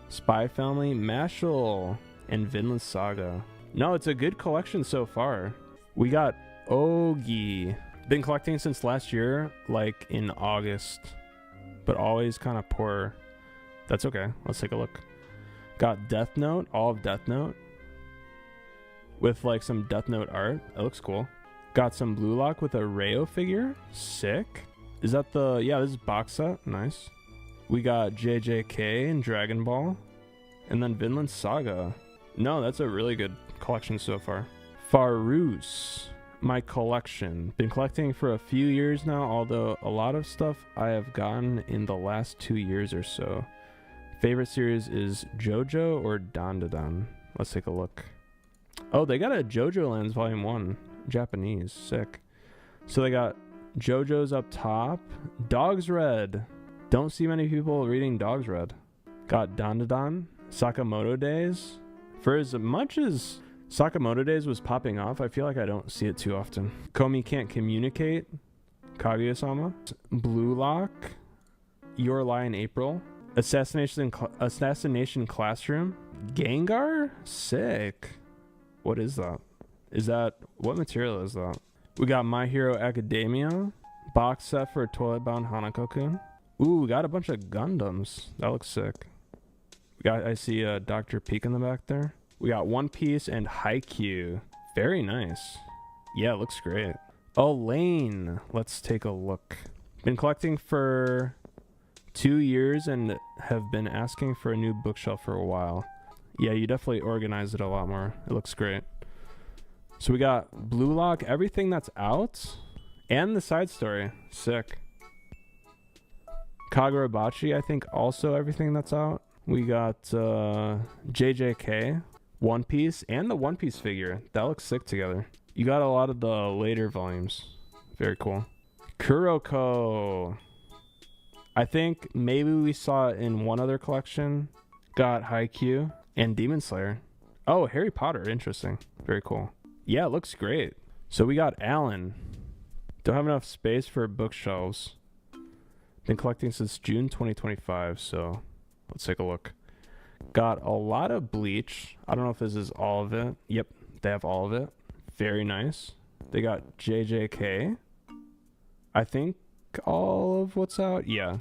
Spy Family, Mashal, and Vinland Saga. No, it's a good collection so far. We got Ogi. Been collecting since last year, like in August, but always kind of poor. That's okay. Let's take a look. Got Death Note, all of Death Note, with like some Death Note art. That looks cool. Got some Blue Lock with a Rayo figure. Sick. Is that the, yeah, this is box set. Nice. We got JJK and Dragon Ball, and then Vinland Saga. No, that's a really good collection so far. Farus, my collection. Been collecting for a few years now, although a lot of stuff I have gotten in the last 2 years or so. Favorite series is JoJo or Dandadan. Let's take a look. Oh, they got a JoJo Lands Volume 1. Japanese. Sick. So they got JoJo's up top. Dog's Red. Don't see many people reading Dog's Red. Got Dandadan. Sakamoto Days. For as much as Sakamoto Days was popping off, I feel like I don't see it too often. Komi Can't Communicate. Kaguya-sama. Blue Lock. Your Lie in April. Assassination Classroom. Gengar? Sick. What is that? Is that, what material is that? We got My Hero Academia. Box set for Toilet Bound Hanako-kun. Ooh, we got a bunch of Gundams. That looks sick. We got, I see Dr. Peak in the back there. We got One Piece and Haikyuu. Very nice. Yeah, it looks great. Elaine. Let's take a look. Been collecting for 2 years and have been asking for a new bookshelf for a while. Yeah, you definitely organized it a lot more. It looks great. So we got Blue Lock. Everything that's out And the side story. Sick. Kagurabachi, I think also everything that's out. We got JJK, One Piece, and the One Piece figure. That looks sick together. You got a lot of the later volumes. Very cool. Kuroko. I think maybe we saw it in one other collection. Got Haikyuu and Demon Slayer. Oh, Harry Potter. Interesting. Very cool. Yeah, it looks great. So we got Alan. Don't have enough space for bookshelves. Been collecting since June 2025, so let's take a look. Got a lot of Bleach. I don't know if this is all of it. Yep, they have all of it. Very nice. They got JJK. I think all of what's out. Yeah.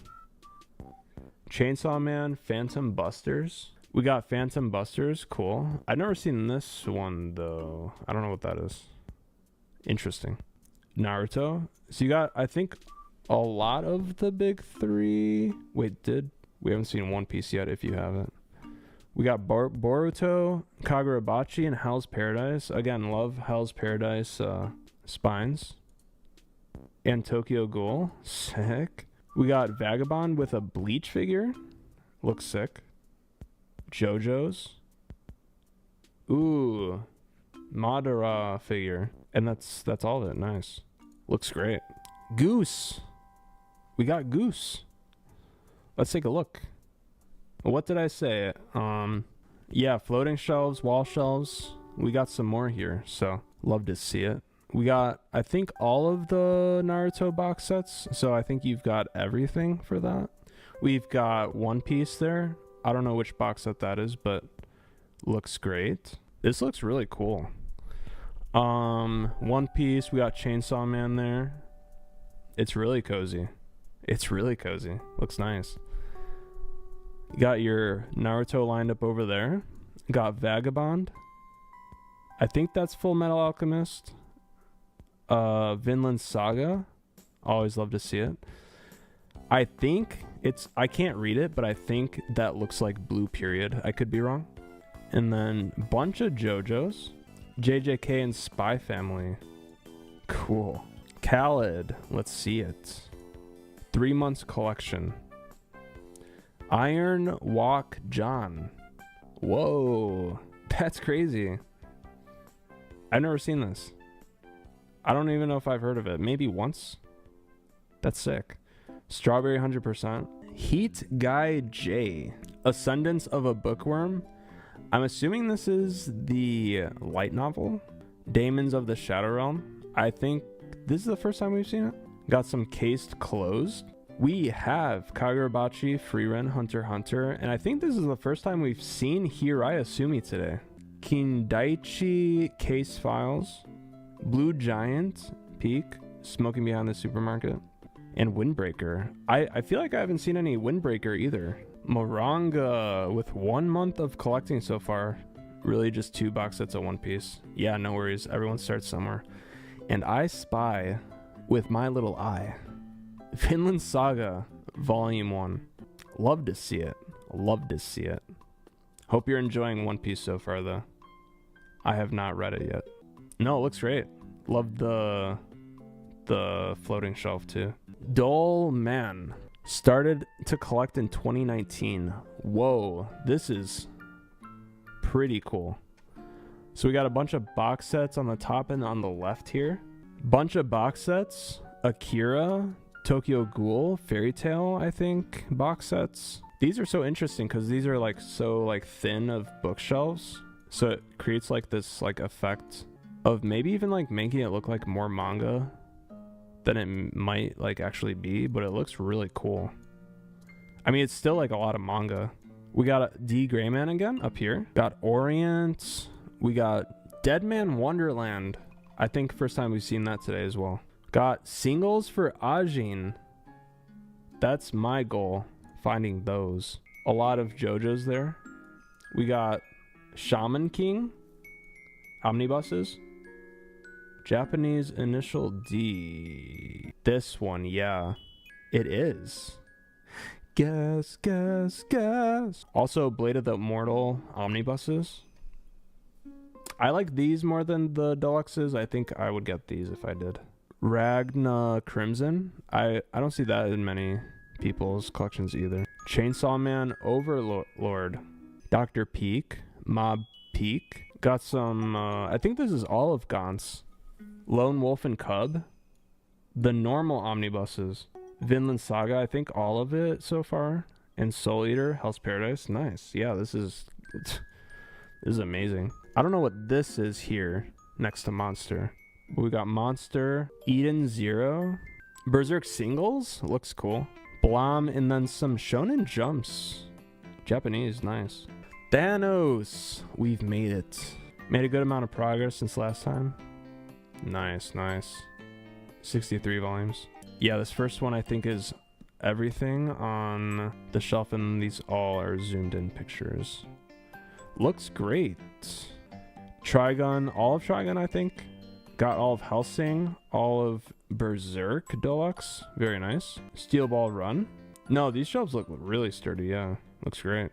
Chainsaw Man, Phantom Busters. We got Phantom Busters. Cool. I've never seen this one, though. I don't know what that is. Interesting. Naruto. So you got, I think, a lot of the big three. Wait, we haven't seen One Piece yet, if you haven't. We got Boruto, Kagurabachi, and Hell's Paradise. Again, love Hell's Paradise spines. And Tokyo Ghoul. Sick. We got Vagabond with a Bleach figure. Looks sick. JoJo's. Ooh. Madara figure. And that's all of it. Nice. Looks great. Goose. We got Goose. Let's take a look. What did I say? Yeah, floating shelves, wall shelves. We got some more here, so love to see it. We got, I think, all of the Naruto box sets, so I think you've got everything for that. We've got One Piece there. I don't know which box set that is, but looks great. This looks really cool. One Piece, we got Chainsaw Man there. It's really cozy. It's really cozy. Looks nice. You got your Naruto lined up over there. Got Vagabond. I think that's Full Metal Alchemist. Vinland Saga. Always love to see it. I think it's, I can't read it, but I think that looks like Blue Period. I could be wrong. And then bunch of JoJo's. JJK and Spy Family. Cool. Khaled. Let's see it. 3 months collection. Iron Walk John. Whoa. That's crazy. I've never seen this. I don't even know if I've heard of it. Maybe once. That's sick. Strawberry 100%. Heat Guy J. Ascendance of a Bookworm. I'm assuming this is the light novel. Daemons of the Shadow Realm. I think this is the first time we've seen it. Got some cased closed. We have Kagurabachi, Frieren, Hunter x Hunter, and I think this is the first time we've seen Hirai Asumi today. Kindaichi Case Files, Blue Giant, Peak, Smoking Behind the Supermarket, and Windbreaker. I feel like I haven't seen any Windbreaker either. Manga with 1 month of collecting so far. Really just 2 box sets of One Piece. Yeah, no worries. Everyone starts somewhere. And I spy with my little eye Vinland Saga Volume 1. Love to see it. Love to see it. Hope you're enjoying One Piece so far, though. I have not read it yet. No, it looks great. Love the floating shelf, too. Dull Man. Started to collect in 2019. Whoa, this is pretty cool. So we got a bunch of box sets on the top and on the left here. Bunch of box sets. Akira, Tokyo Ghoul, Fairy Tail, I think, box sets. These are so interesting because these are like so like thin of bookshelves. So it creates like this like effect of maybe even like making it look like more manga than it might like actually be, but it looks really cool. I mean, it's still like a lot of manga. We got a D Grayman again up here. Got Orient. We got Dead Man Wonderland. I think first time we've seen that today as well. Got singles for Ajin. That's my goal, finding those. A lot of JoJo's there. We got Shaman King. Omnibuses. Japanese initial D. This one, yeah. It is. Guess, guess, guess. Also, Blade of the Immortal omnibuses. I like these more than the deluxes. I think I would get these if I did. Ragna Crimson. I don't see that in many people's collections either. Chainsaw Man Overlord. Dr. Peak. Mob Peak. Got some, I think this is all of Gaunt's. Lone Wolf and Cub. The normal omnibuses. Vinland Saga, I think all of it so far. And Soul Eater, Hell's Paradise. Nice. Yeah, this is amazing. I don't know what this is here next to Monster. We got Monster, Eden Zero, Berserk Singles, looks cool. Blom, and then some Shonen Jumps. Japanese, nice. Thanos, we've made it. Made a good amount of progress since last time. Nice, nice. 63 volumes. Yeah, this first one I think is everything on the shelf, and these all are zoomed in pictures. Looks great. Trigun, all of Trigun I think. Got all of Hellsing, all of Berserk Deluxe, very nice. Steel Ball Run. No, these shelves look really sturdy, yeah. Looks great.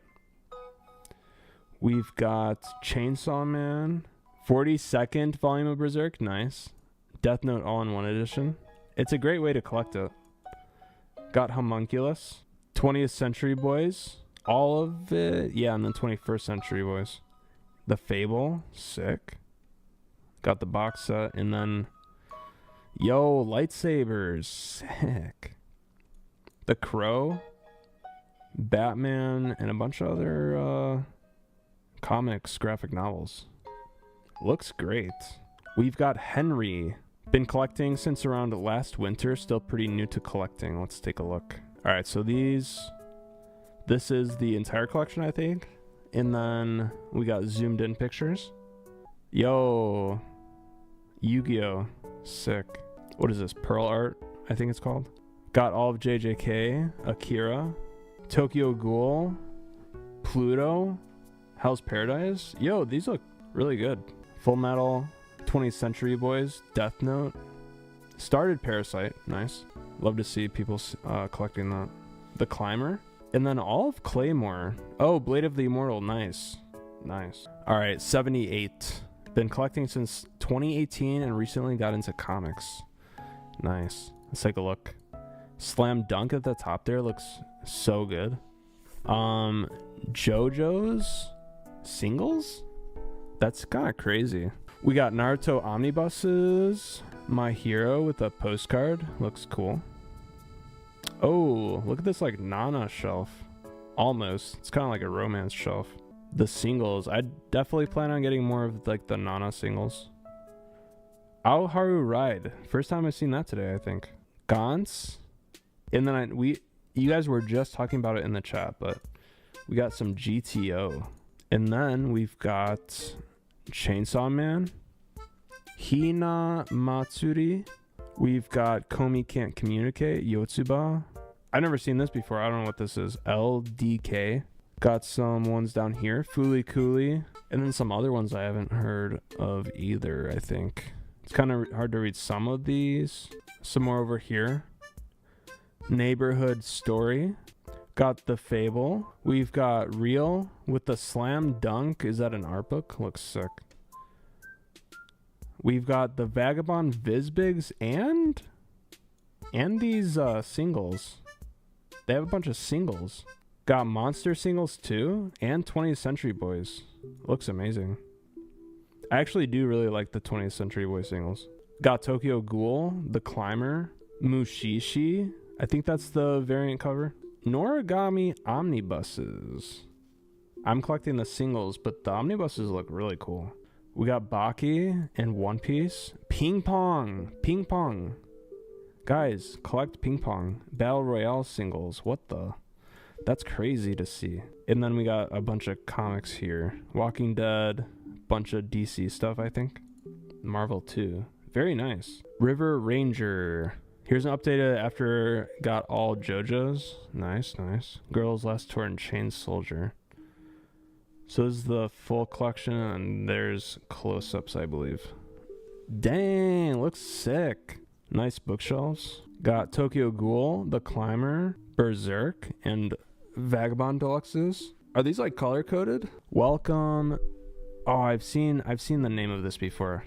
We've got Chainsaw Man, 42nd volume of Berserk, nice. Death Note All-in-One Edition. It's a great way to collect it. Got Homunculus, 20th Century Boys, all of it, yeah, and then 21st Century Boys. The Fable, sick. Got the box set, and then, yo, lightsabers, sick. The Crow, Batman, and a bunch of other comics, graphic novels. Looks great. We've got Henry. Been collecting since around last winter, still pretty new to collecting. Let's take a look. All right, so this is the entire collection, I think. And then we got zoomed in pictures. Yo, Yu-Gi-Oh, sick. What is this, Pearl Art, I think it's called. Got all of JJK, Akira, Tokyo Ghoul, Pluto, Hell's Paradise. Yo, these look really good. Full Metal, 20th Century Boys, Death Note. Started Parasite, nice. Love to see people collecting that. The Climber, and then all of Claymore. Oh, Blade of the Immortal, nice. Nice. All right, 78. Been collecting since 2018 and recently got into comics. Nice. Let's take a look. Slam Dunk at the top there looks so good. JoJo's singles? That's kind of crazy. We got Naruto omnibuses. My Hero with a postcard. Looks cool. Oh, look at this like Nana shelf. Almost. It's kind of like a romance shelf. The singles. I definitely plan on getting more of like the Nana singles. Aoharu Ride. First time I've seen that today, I think. Gaunt's. And then you guys were just talking about it in the chat, but we got some GTO. And then we've got Chainsaw Man, Hina Matsuri. We've got Komi Can't Communicate, Yotsuba. I've never seen this before. I don't know what this is. LDK. Got some ones down here. Fooly Cooly. And then some other ones I haven't heard of either, I think. It's kind of hard to read some of these. Some more over here. Neighborhood Story. Got the Fable. We've got Real with the Slam Dunk. Is that an art book? Looks sick. We've got the Vagabond Vizbigs and these singles. They have a bunch of singles. Got Monster singles too, and 20th Century Boys. Looks amazing. I actually do really like the 20th Century Boys singles. Got Tokyo Ghoul, The Climber, Mushishi. I think that's the variant cover. Noragami omnibuses. I'm collecting the singles, but the omnibuses look really cool. We got Baki and One Piece. Ping Pong. Ping Pong. Guys, collect Ping Pong. Battle Royale singles. What the? That's crazy to see. And then we got a bunch of comics here. Walking Dead. Bunch of DC stuff, I think. Marvel too. Very nice. River Ranger. Here's an update after got all JoJo's. Nice, nice. Girls Last Tour and Chain Soldier. So this is the full collection, and there's close-ups, I believe. Dang, looks sick. Nice bookshelves. Got Tokyo Ghoul, The Climber, Berserk, and Vagabond Deluxes. Are these like color-coded? Welcome. Oh, I've seen the name of this before.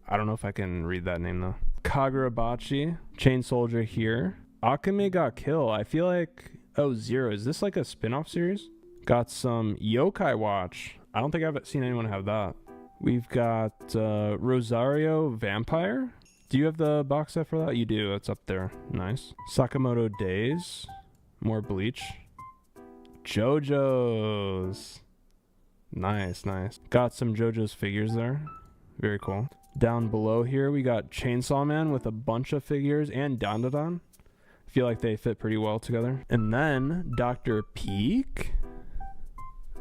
I don't know if I can read that name though. Kagurabachi, Chain Soldier here. Akame got Kill. I feel like, oh, Zero. Is this like a spin-off series? Got some Yokai Watch. I don't think I've seen anyone have that. We've got Rosario Vampire. Do you have the box set for that? You do. It's up there. Nice. Sakamoto Days. More Bleach. JoJo's. Nice, nice. Got some JoJo's figures there. Very cool. Down below here, we got Chainsaw Man with a bunch of figures and Dandadan. I feel like they fit pretty well together. And then Dr. Peak.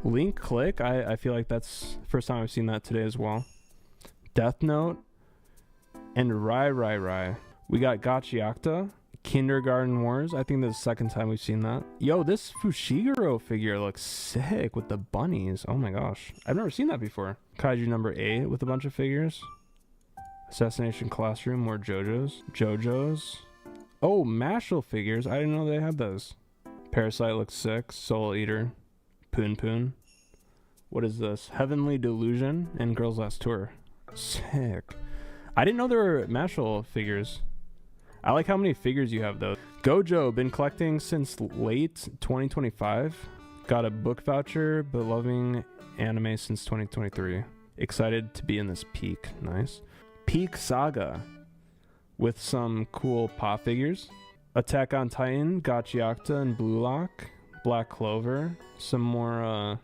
Link Click. I feel like that's the first time I've seen that today as well. Death Note. And Rai. We got Gachiakta. Kindergarten Wars. I think this is the second time we've seen that. Yo, this Fushiguro figure looks sick with the bunnies. Oh my gosh. I've never seen that before. Kaiju number 8 with a bunch of figures. Assassination Classroom. More JoJo's. Oh, Mashal figures. I didn't know they had those. Parasite looks sick. Soul Eater. Poon. What is this? Heavenly Delusion and Girls Last Tour. Sick. I didn't know there were Mashal figures. I like how many figures you have though. Gojo, been collecting since late 2025. Got a book voucher, but loving anime since 2023. Excited to be in this Peak. Nice. Peak Saga with some cool pop figures. Attack on Titan, Gachiakta and Blue Lock. Black Clover. Some more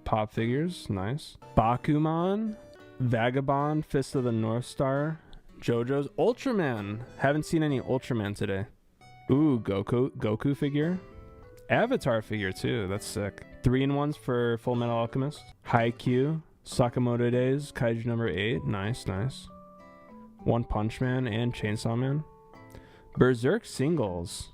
pop figures. Nice. Bakuman. Vagabond, Fist of the North Star. JoJo's. Ultraman. Haven't seen any Ultraman today. Ooh, Goku figure. Avatar figure too. That's sick. 3-in-1s for Full Metal Alchemist. Haikyuu. Sakamoto Days. Kaiju number 8. Nice. One Punch Man and Chainsaw Man. Berserk singles.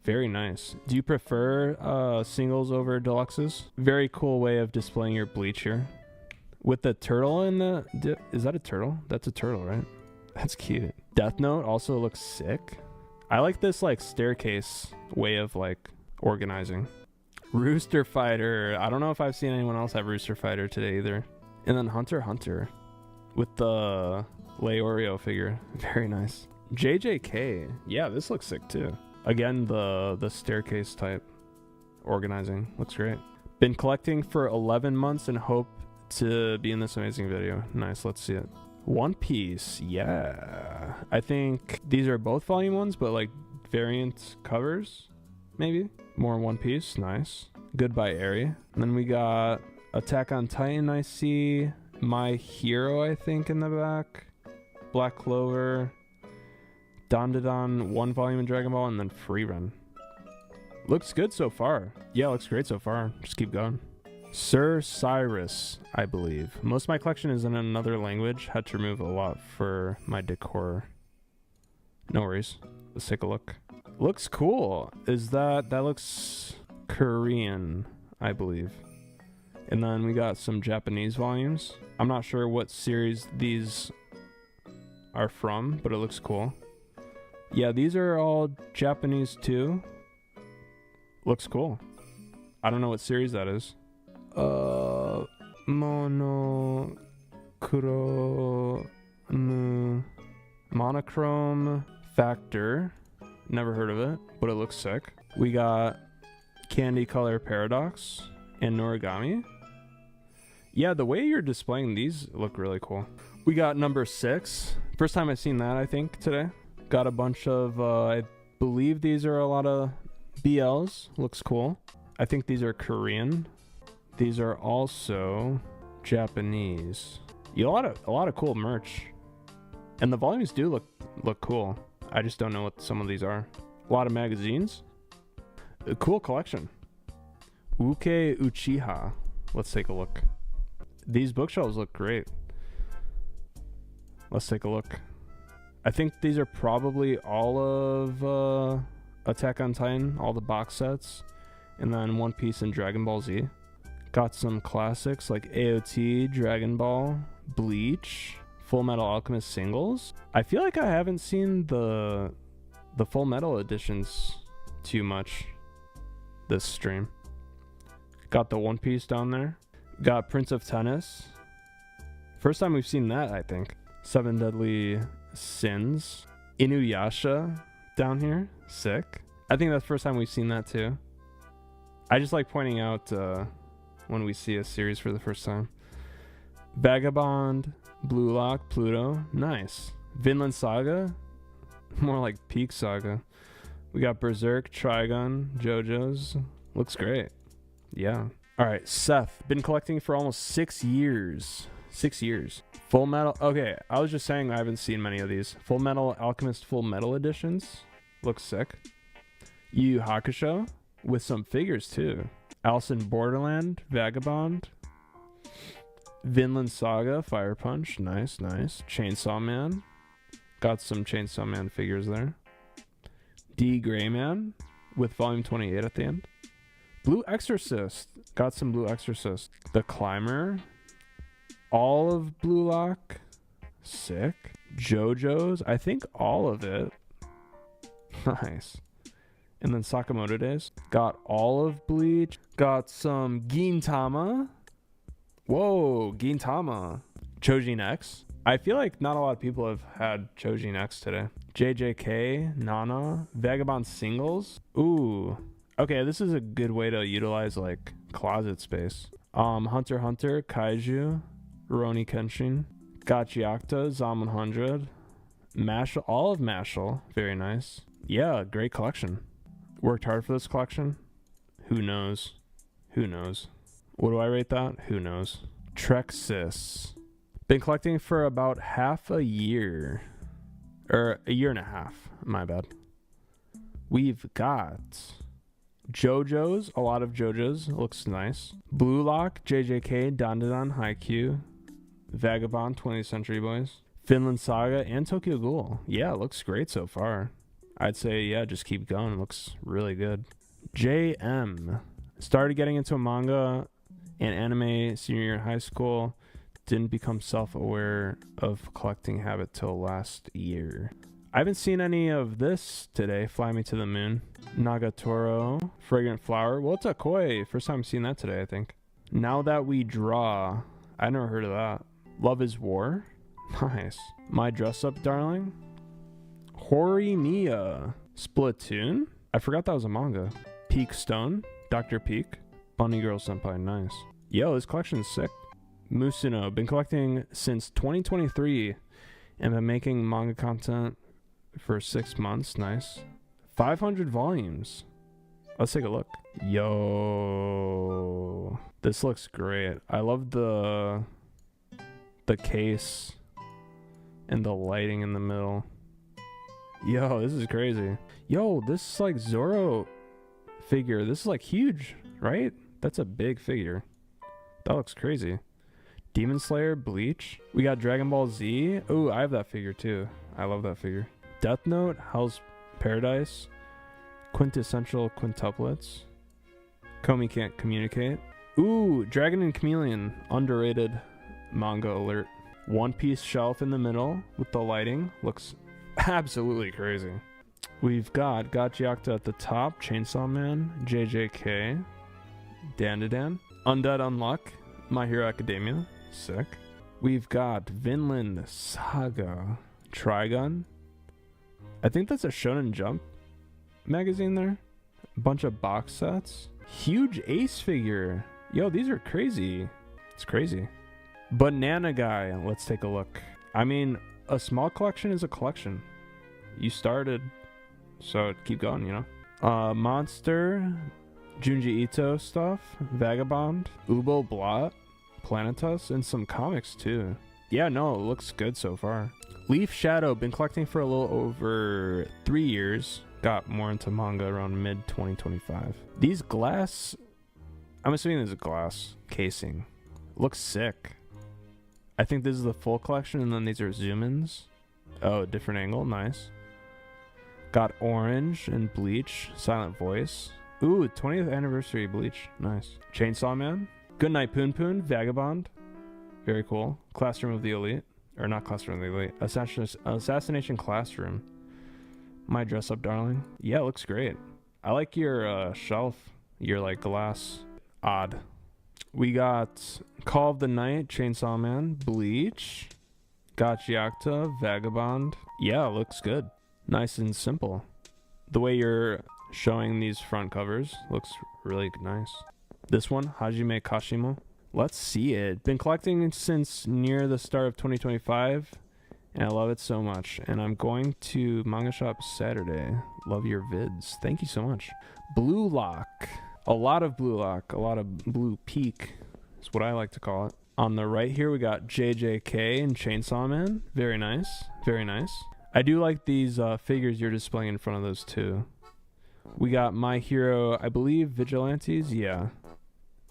Very nice. Do you prefer singles over deluxes? Very cool way of displaying your Bleach here. With the turtle in the... Is that a turtle? That's a turtle, right? That's cute. Death Note also looks sick. I like this like staircase way of like organizing. Rooster Fighter. I don't know if I've seen anyone else have Rooster Fighter today either. And then Hunter x Hunter with the Leorio figure. Very nice. JJK. Yeah, this looks sick too. Again, the staircase type organizing. Looks great. Been collecting for 11 months and hope to be in this amazing video. Nice, let's see it. One Piece, yeah. I think these are both volume ones, but like variant covers, maybe. More One Piece, nice. Goodbye Eri. And then we got Attack on Titan, I see. My Hero, I think, in the back. Black Clover. Dandadan, 1 volume in Dragon Ball, and then Free Run. Looks good so far. Yeah, looks great so far. Just keep going. Sir Cyrus, I believe. Most of my collection is in another language. Had to remove a lot for my decor. No worries. Let's take a look. Looks cool. That looks Korean, I believe. And then we got some Japanese volumes. I'm not sure what series these are from, but it looks cool. Yeah, these are all Japanese too. Looks cool. I don't know what series that is. Monochrome Factor. Never heard of it, but it looks sick. We got Candy Color Paradox and Noragami. Yeah, the way you're displaying these look really cool. We got number 6. First time I've seen that, I think, today. Got a bunch of, I believe these are a lot of BLs. Looks cool. I think these are Korean. These are also Japanese. A lot of cool merch. And the volumes do look cool. I just don't know what some of these are. A lot of magazines. A cool collection. Uke Uchiha. Let's take a look. These bookshelves look great. Let's take a look. I think these are probably all of Attack on Titan, all the box sets, and then One Piece and Dragon Ball Z. Got some classics like AOT, Dragon Ball, Bleach, Full Metal Alchemist singles. I feel like I haven't seen the Full Metal editions too much this stream. Got the One Piece down there. Got Prince of Tennis. First time we've seen that, I think. 7 Deadly Sins. Inuyasha down here. Sick. I think that's the first time we've seen that too. I just like pointing out when we see a series for the first time. Vagabond, Blue Lock, Pluto. Nice. Vinland Saga. More like Peak Saga. We got Berserk, Trigun, JoJo's. Looks great. Yeah. All right, Seth. Been collecting for almost 6 years. 6 years. Full Metal. Okay, I was just saying I haven't seen many of these. Full Metal Alchemist Full Metal editions. Looks sick. Yu Yu Hakusho with some figures too. Alice in Borderland, Vagabond. Vinland Saga, Fire Punch. Nice, nice. Chainsaw Man. Got some Chainsaw Man figures there. D. Gray Man with volume 28 at the end. Blue Exorcist. Got some Blue Exorcist. The Climber. All of Blue Lock. Sick. JoJo's. I think all of it. Nice. And then Sakamoto Days. Got all of Bleach. Got some Gintama. Whoa, Gintama. Chojin X. I feel like not a lot of people have had Chojin X today. JJK, Nana, Vagabond Singles. Ooh. Okay, this is a good way to utilize like closet space. Hunter x Hunter, Kaiju, Rurouni Kenshin, Gachiakta, Zom 100, Mashal, all of Mashal. Very nice. Yeah, great collection. Worked hard for this collection. Who knows? Who knows? What do I rate that? Who knows? Trexis. Been collecting for about half a year. Or a year and a half. My bad. We've got JoJo's. A lot of JoJo's. Looks nice. Blue Lock, JJK, Dandadan, Haikyuu, Vagabond, 20th Century Boys, Vinland Saga, and Tokyo Ghoul. Yeah, it looks great so far. I'd say, yeah, just keep going. It looks really good. JM. Started getting into manga and anime senior year in high school. Didn't become self-aware of collecting habit till last year. I haven't seen any of this today. Fly Me to the Moon. Nagatoro. Fragrant Flower. Well, it's a koi. First time seeing that today, I think. Now That We Draw. I never heard of that. Love is War. Nice. My Dress Up Darling. Horimiya. Splatoon. I forgot that was a manga. Peak Stone. Dr. Peak. Bunny Girl Senpai. Nice. Yo, this collection's sick. Musuno. Been collecting since 2023 and been making manga content for 6 months. Nice. 500 volumes. Let's take a look. Yo, this looks great. I love the case and the lighting in the middle. Yo, this is crazy. Yo, this is like Zoro figure. This is like huge, right? That's a big figure. That looks crazy. Demon Slayer, Bleach. We got Dragon Ball Z. Ooh, I have that figure too. I love that figure. Death Note, Hell's Paradise, Quintessential Quintuplets. Komi Can't Communicate. Ooh, Dragon and Chameleon, underrated manga alert. One Piece shelf in the middle with the lighting. Looks absolutely crazy. We've got Gachiakta at the top, Chainsaw Man, JJK, Dandadan, Undead Unluck, My Hero Academia, sick. We've got Vinland Saga, Trigun. I think that's a Shonen Jump magazine there. A bunch of box sets. Huge Ace figure. Yo, these are crazy. It's crazy. Banana Guy. Let's take a look. I mean, a small collection is a collection. You started, so keep going, you know. Monster, Junji Ito stuff, Vagabond, Ubo Blot, Planetus, and some comics too. Yeah, no, it looks good so far. Leaf Shadow, been collecting for a little over 3 years. Got more into manga around mid-2025. These glass, I'm assuming this is glass casing. Looks sick. I think this is the full collection, and then these are zoom-ins. Oh, different angle, nice. Got Orange and Bleach, Silent Voice. Ooh, 20th anniversary Bleach, nice. Chainsaw Man, Goodnight Poon Poon, Vagabond. Very cool. Classroom of the Elite. Or not Classroom of the Elite. Assassination Classroom. My Dress Up Darling. Yeah, it looks great. I like your shelf. Your like glass. Odd. We got Call of the Night, Chainsaw Man, Bleach, Gachiakta, Vagabond. Yeah, it looks good. Nice and simple. The way you're showing these front covers looks really nice. This one, Hajime Kashimo. Let's see it. Been collecting since near the start of 2025, and I love it so much. And I'm going to Manga Shop Saturday. Love your vids. Thank you so much. Blue Lock. A lot of Blue Lock. A lot of Blue Peak is what I like to call it. On the right here, we got JJK and Chainsaw Man. Very nice. Very nice. I do like these figures you're displaying in front of those two. We got My Hero, I believe, Vigilantes. Yeah.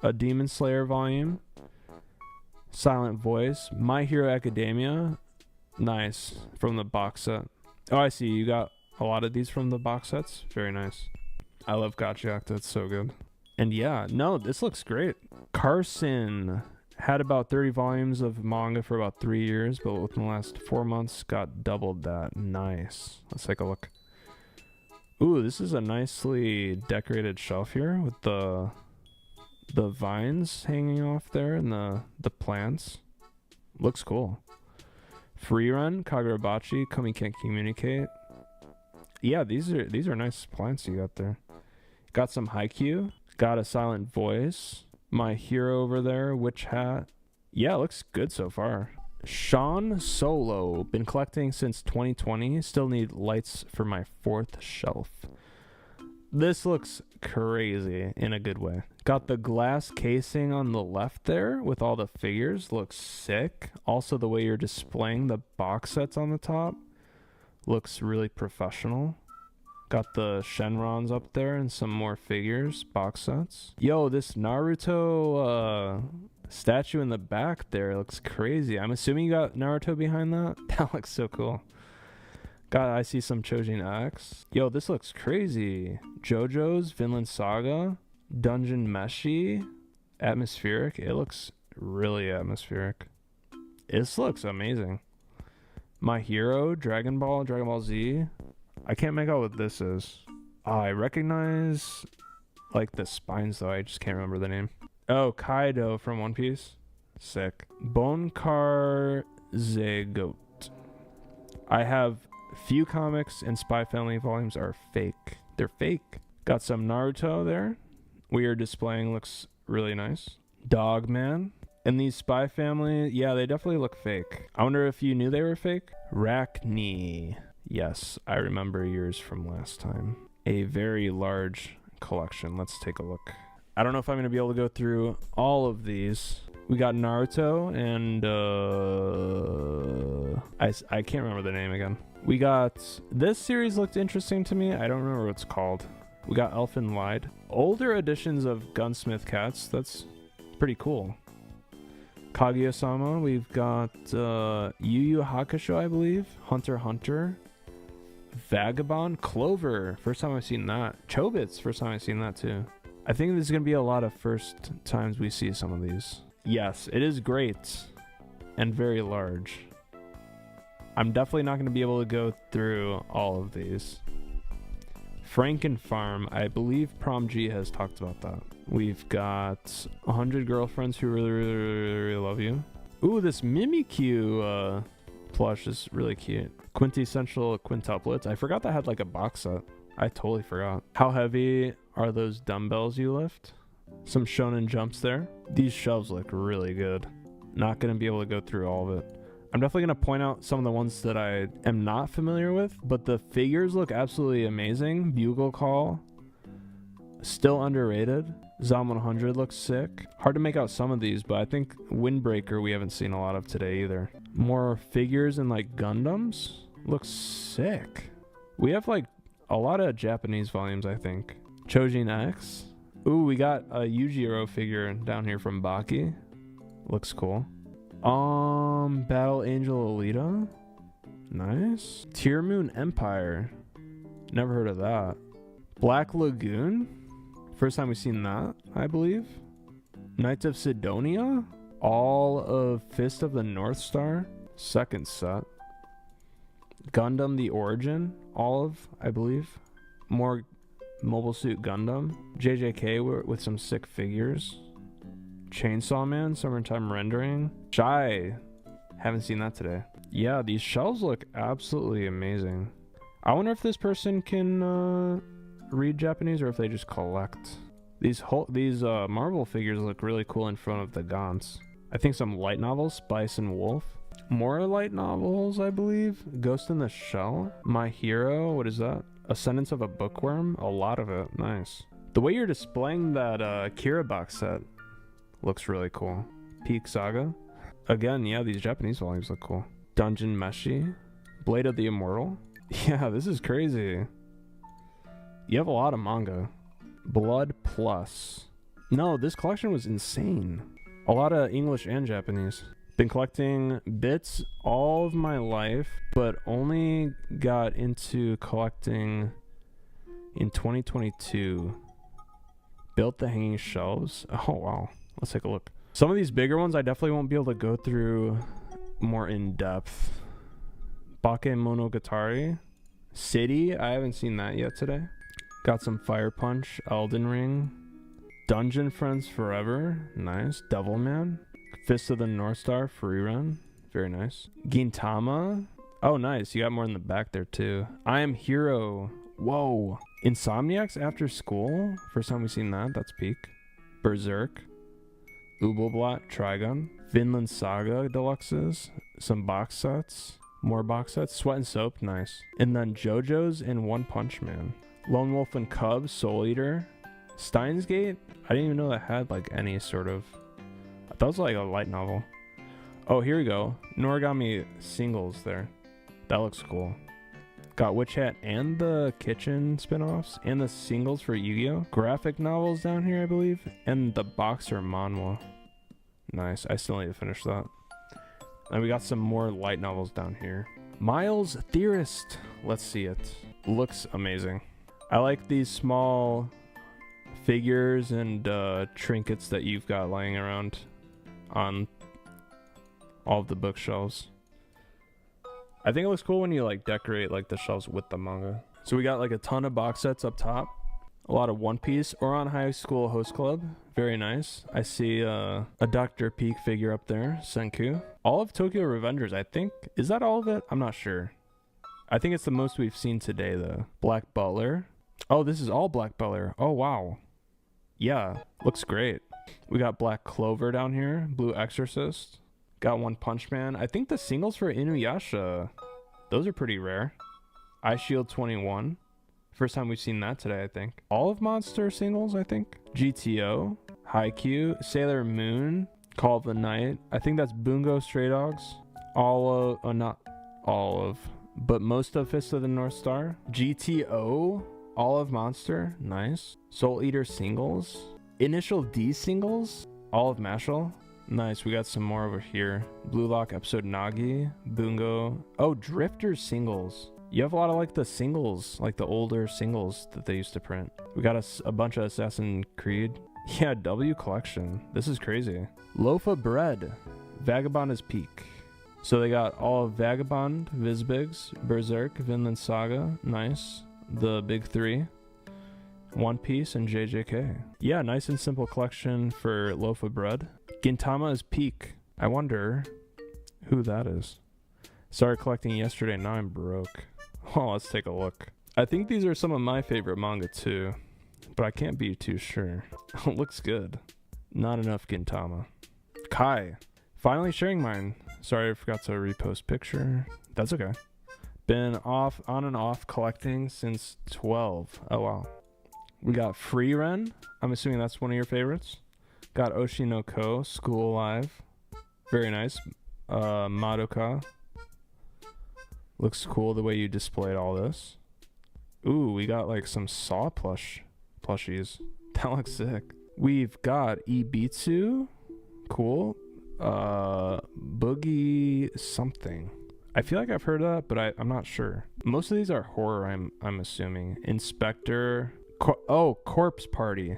A Demon Slayer volume. Silent Voice. My Hero Academia. Nice. From the box set. Oh, I see. You got a lot of these from the box sets. Very nice. I love Gotchak. That's so good. And yeah, no, this looks great. Carson had about 30 volumes of manga for about 3 years, but within the last 4 months got doubled that. Nice. Let's take a look. Ooh, this is a nicely decorated shelf here with the vines hanging off there and the plants. Looks cool. Free Run, Kagurabachi, Kami Can't Communicate. Yeah, these are nice plants you got there. Got some Haikyuu. Got a Silent Voice. My Hero over there, Witch Hat. Yeah, looks good so far. Sean Solo. Been collecting since 2020. Still need lights for my 4th shelf. This looks crazy in a good way. Got the glass casing on the left there with all the figures. Looks sick. Also, the way you're displaying the box sets on the top looks really professional. Got the Shenrons up there and some more figures, box sets. Yo, this Naruto statue in the back there looks crazy. I'm assuming you got Naruto behind that. That looks so cool. I see some Chojin X. Yo, this looks crazy. JoJo's, Vinland Saga, Dungeon Meshi, Atmospheric. It looks really atmospheric. This looks amazing. My Hero, Dragon Ball Z. I can't make out what this is. I recognize like the spines though. I just can't remember the name. Oh, Kaido from One Piece. Sick. Bonkar Zegoat. I have few comics and Spy Family volumes are fake. They're fake. Got some Naruto there. Weird displaying looks really nice. Dogman. And these Spy Family, yeah, they definitely look fake. I wonder if you knew they were fake. Rachni. Yes, I remember yours from last time. A very large collection. Let's take a look. I don't know if I'm going to be able to go through all of these. We got Naruto and I can't remember the name again. We got, this series looked interesting to me. I don't remember what it's called. We got Elfin Lied. Older editions of Gunsmith Cats. That's pretty cool. Kaguya-sama. We've got Yu Yu Hakusho, I believe. Hunter x Hunter. Vagabond. Clover. First time I've seen that. Chobits. First time I've seen that too. I think there's going to be a lot of first times we see some of these. Yes, it is great and very large. I'm definitely not going to be able to go through all of these. Frankenfarm, I believe Prom G has talked about that. We've got 100 Girlfriends Who Really Love You. Ooh, this Mimikyu plush is really cute. Quintessential Quintuplets. I forgot that had like a box set. I totally forgot. How heavy are those dumbbells you lift? Some Shonen Jumps there. These shelves look really good. Not going to be able to go through all of it. I'm definitely going to point out some of the ones that I am not familiar with, but the figures look absolutely amazing. Bugle Call, still underrated. Zom 100 looks sick. Hard to make out some of these, but I think Windbreaker we haven't seen a lot of today either. More figures and like Gundams. Looks sick. We have like a lot of Japanese volumes, I think. Chojin X. Ooh, we got a Yujiro figure down here from Baki. Looks cool. Battle Angel Alita. Nice. Tear Moon Empire. Never heard of that. Black Lagoon. First time we've seen that, I believe. Knights of Sidonia. All of Fist of the North Star. Second set. Gundam The Origin. All of, I believe. More Mobile Suit Gundam. JJK with some sick figures. Chainsaw Man, Summertime Rendering. Shy. Haven't seen that today. Yeah, these shelves look absolutely amazing. I wonder if this person can read Japanese or if they just collect. These Marvel figures look really cool in front of the Gaunt's. I think some light novels, Spice and Wolf. More light novels, I believe. Ghost in the Shell. My Hero, what is that? Ascendance of a Bookworm. A lot of it. Nice. The way you're displaying that Kira box set looks really cool. Peak Saga. Again, yeah, these Japanese volumes look cool. Dungeon Meshi. Blade of the Immortal. Yeah, this is crazy. You have a lot of manga. Blood Plus. No, this collection was insane. A lot of English and Japanese. Been collecting bits all of my life, but only got into collecting in 2022. Built the hanging shelves. Oh, wow. Let's take a look. Some of these bigger ones I definitely won't be able to go through more in depth. Bakemonogatari. City. I haven't seen that yet today. Got some Fire Punch. Elden Ring. Dungeon Friends Forever. Nice. Devilman. Fist of the North Star. Free Run. Very nice. Gintama. Oh, nice. You got more in the back there, too. I Am Hero. Whoa. Insomniacs After School. First time we've seen that. That's peak. Berserk. Ubelblatt Trigun. Vinland Saga Deluxes. Some box sets. More box sets. Sweat and Soap. Nice. And then JoJo's and One Punch Man. Lone Wolf and Cub. Soul Eater. Steins Gate. I didn't even know that had like any sort of... I thought it was like a light novel. Oh, here we go. Noragami singles there. That looks cool. Got Witch Hat and the Kitchen spin-offs and the singles for Yu-Gi-Oh! Graphic novels down here, I believe. And the Boxer Manhwa. Nice. I still need to finish that. And we got some more light novels down here. Miles Theorist. Let's see it. Looks amazing. I like these small figures and trinkets that you've got lying around on all of the bookshelves. I think it looks cool when you like decorate like the shelves with the manga. So we got like a ton of box sets up top. A lot of One Piece. Oran High School Host Club. Very nice. I see a Dr. Peak figure up there. Senku. All of Tokyo Revengers, I think. Is that all of it? I'm not sure. I think it's the most we've seen today though. Black Butler. Oh, this is all Black Butler. Oh, wow. Yeah, looks great. We got Black Clover down here. Blue Exorcist. Got One Punch Man. I think the singles for Inuyasha, those are pretty rare. Ice Shield 21. First time we've seen that today, I think. All of Monster singles, I think. GTO. Haikyuu. Sailor Moon. Call of the Night. I think that's Bungo Stray Dogs. All of, not all of, but most of Fist of the North Star. GTO. All of Monster. Nice. Soul Eater singles. Initial D singles. All of Mashal. Nice. We got some more over here. Blue Lock episode Nagi. Bungo. Oh, Drifters singles. You have a lot of like the singles, like the older singles that they used to print. We got a bunch of Assassin's Creed. Yeah, W collection. This is crazy. Loaf of Bread. Vagabond is peak. So they got all of Vagabond, Vizbigs, Berserk, Vinland Saga. Nice. The big three. One Piece and JJK. Yeah, nice and simple collection for Loaf of Bread. Gintama is peak. I wonder who that is. Started collecting yesterday, now I'm broke. Oh, let's take a look. I think these are some of my favorite manga too, but I can't be too sure. Looks good. Not enough Gintama. Kai. Finally sharing mine. Sorry I forgot to repost picture. That's okay. Been on and off collecting since 12. Oh wow. We got Free Ren. I'm assuming that's one of your favorites. Got Oshinoko, School Live. Very nice. Madoka. Looks cool the way you displayed all this. Ooh, we got like some Saw plushies. That looks sick. We've got Ibitsu. Cool. Boogie something. I feel like I've heard of that, but I'm not sure. Most of these are horror, I'm assuming. Inspector. Corpse Party.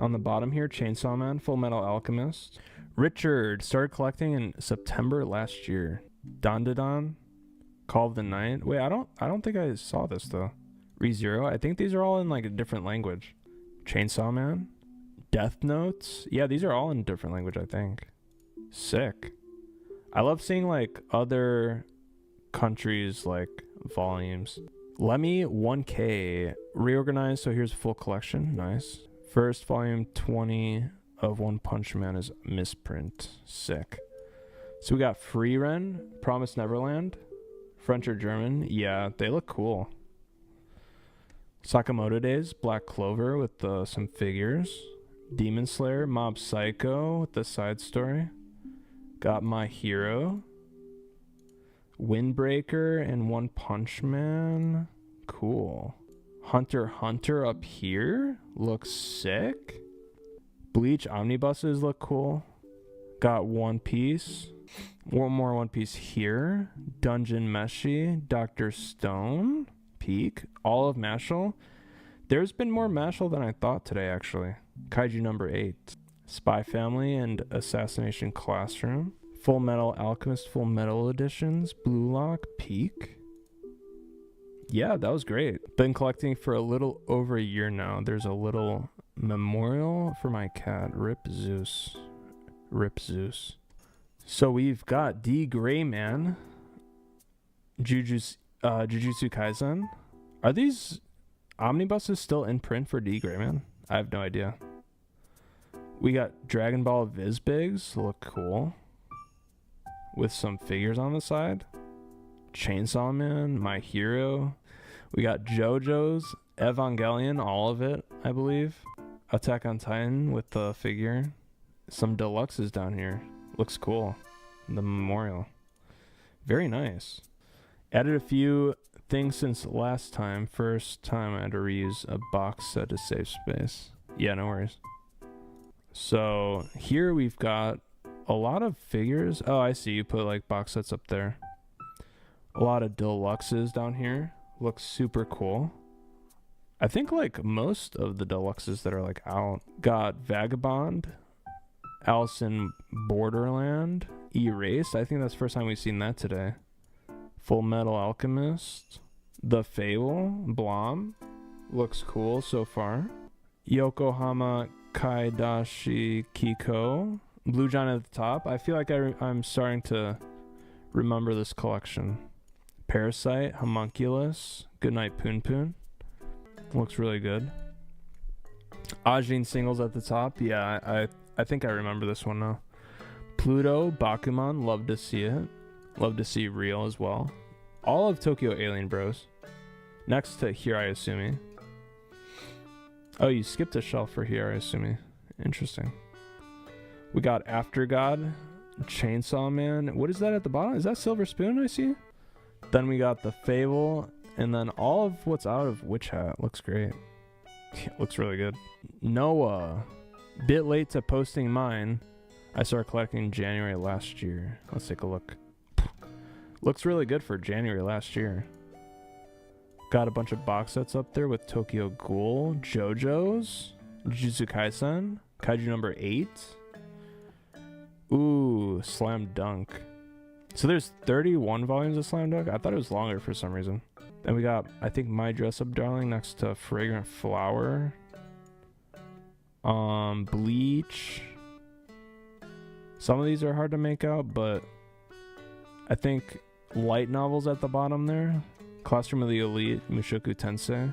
On the bottom here, Chainsaw Man, Full Metal Alchemist. Richard started collecting in September last year. Dandadan. Call of the Night. Wait, I don't think I saw this though. ReZero. I think these are all in like a different language. Chainsaw Man. Death Notes. Yeah, these are all in different language, I think. Sick. I love seeing like other countries like volumes. Lemmy 1K reorganized, so here's a full collection. Nice. First volume 20 of One Punch Man is misprint. Sick. So we got Freeren, Promised Neverland, French or German. Yeah, they look cool. Sakamoto Days, Black Clover with some figures. Demon Slayer, Mob Psycho with the side story. Got My Hero. Windbreaker and One Punch Man. Cool. Hunter x Hunter up here. Looks sick. Bleach omnibuses look cool. Got One Piece. One more One Piece here. Dungeon Meshi. Dr. Stone. Peak. All of Mashal. There's been more Mashal than I thought today, actually. Kaiju number 8. Spy Family and Assassination Classroom. Full Metal Alchemist Full Metal Editions. Blue Lock. Peak. Yeah, that was great. Been collecting for a little over a year now. There's a little memorial for my cat. Rip Zeus. Rip Zeus. So we've got D. Gray Man. Jujutsu Kaisen. Are these omnibuses still in print for D. Gray Man? I have no idea. We got Dragon Ball Vizbigs. Look cool. With some figures on the side. Chainsaw Man, My Hero. We got JoJo's, Evangelion, all of it, I believe. Attack on Titan with the figure. Some deluxes down here. Looks cool. The memorial. Very nice. Added a few things since last time. First time I had to reuse a box set to save space. Yeah, no worries. So here we've got a lot of figures. Oh, I see. You put like box sets up there. A lot of deluxes down here. Looks super cool. I think like most of the deluxes that are like out. Got Vagabond, Alice in Borderland, Erased. I think that's the first time we've seen that today. Full Metal Alchemist, The Fable, Blom. Looks cool so far. Yokohama Kaidashi Kiko. Blue Giant at the top. I feel like I'm starting to remember this collection. Parasite, Homunculus, Goodnight Poon Poon. Looks really good. Ajin singles at the top. Yeah, I think I remember this one now. Pluto, Bakuman, love to see it. Love to see Real as well. All of Tokyo Alien Bros. Next to Hirai Asumi. Oh, you skipped a shelf for Hirai Asumi. Interesting. We got After God, Chainsaw Man. What is that at the bottom? Is that Silver Spoon I see? Then we got The Fable, and then all of what's out of Witch Hat. Looks great. Looks really good. Noah. Bit late to posting mine. I started collecting January last year. Let's take a look. Looks really good for January last year. Got a bunch of box sets up there with Tokyo Ghoul, JoJo's, Jujutsu Kaisen, Kaiju number 8. Ooh, Slam Dunk. So there's 31 volumes of Slam Dunk. I thought it was longer for some reason. Then we got, I think, My Dress Up Darling next to Fragrant Flower. Bleach. Some of these are hard to make out, but I think light novels at the bottom there. Classroom of the Elite, Mushoku Tensei.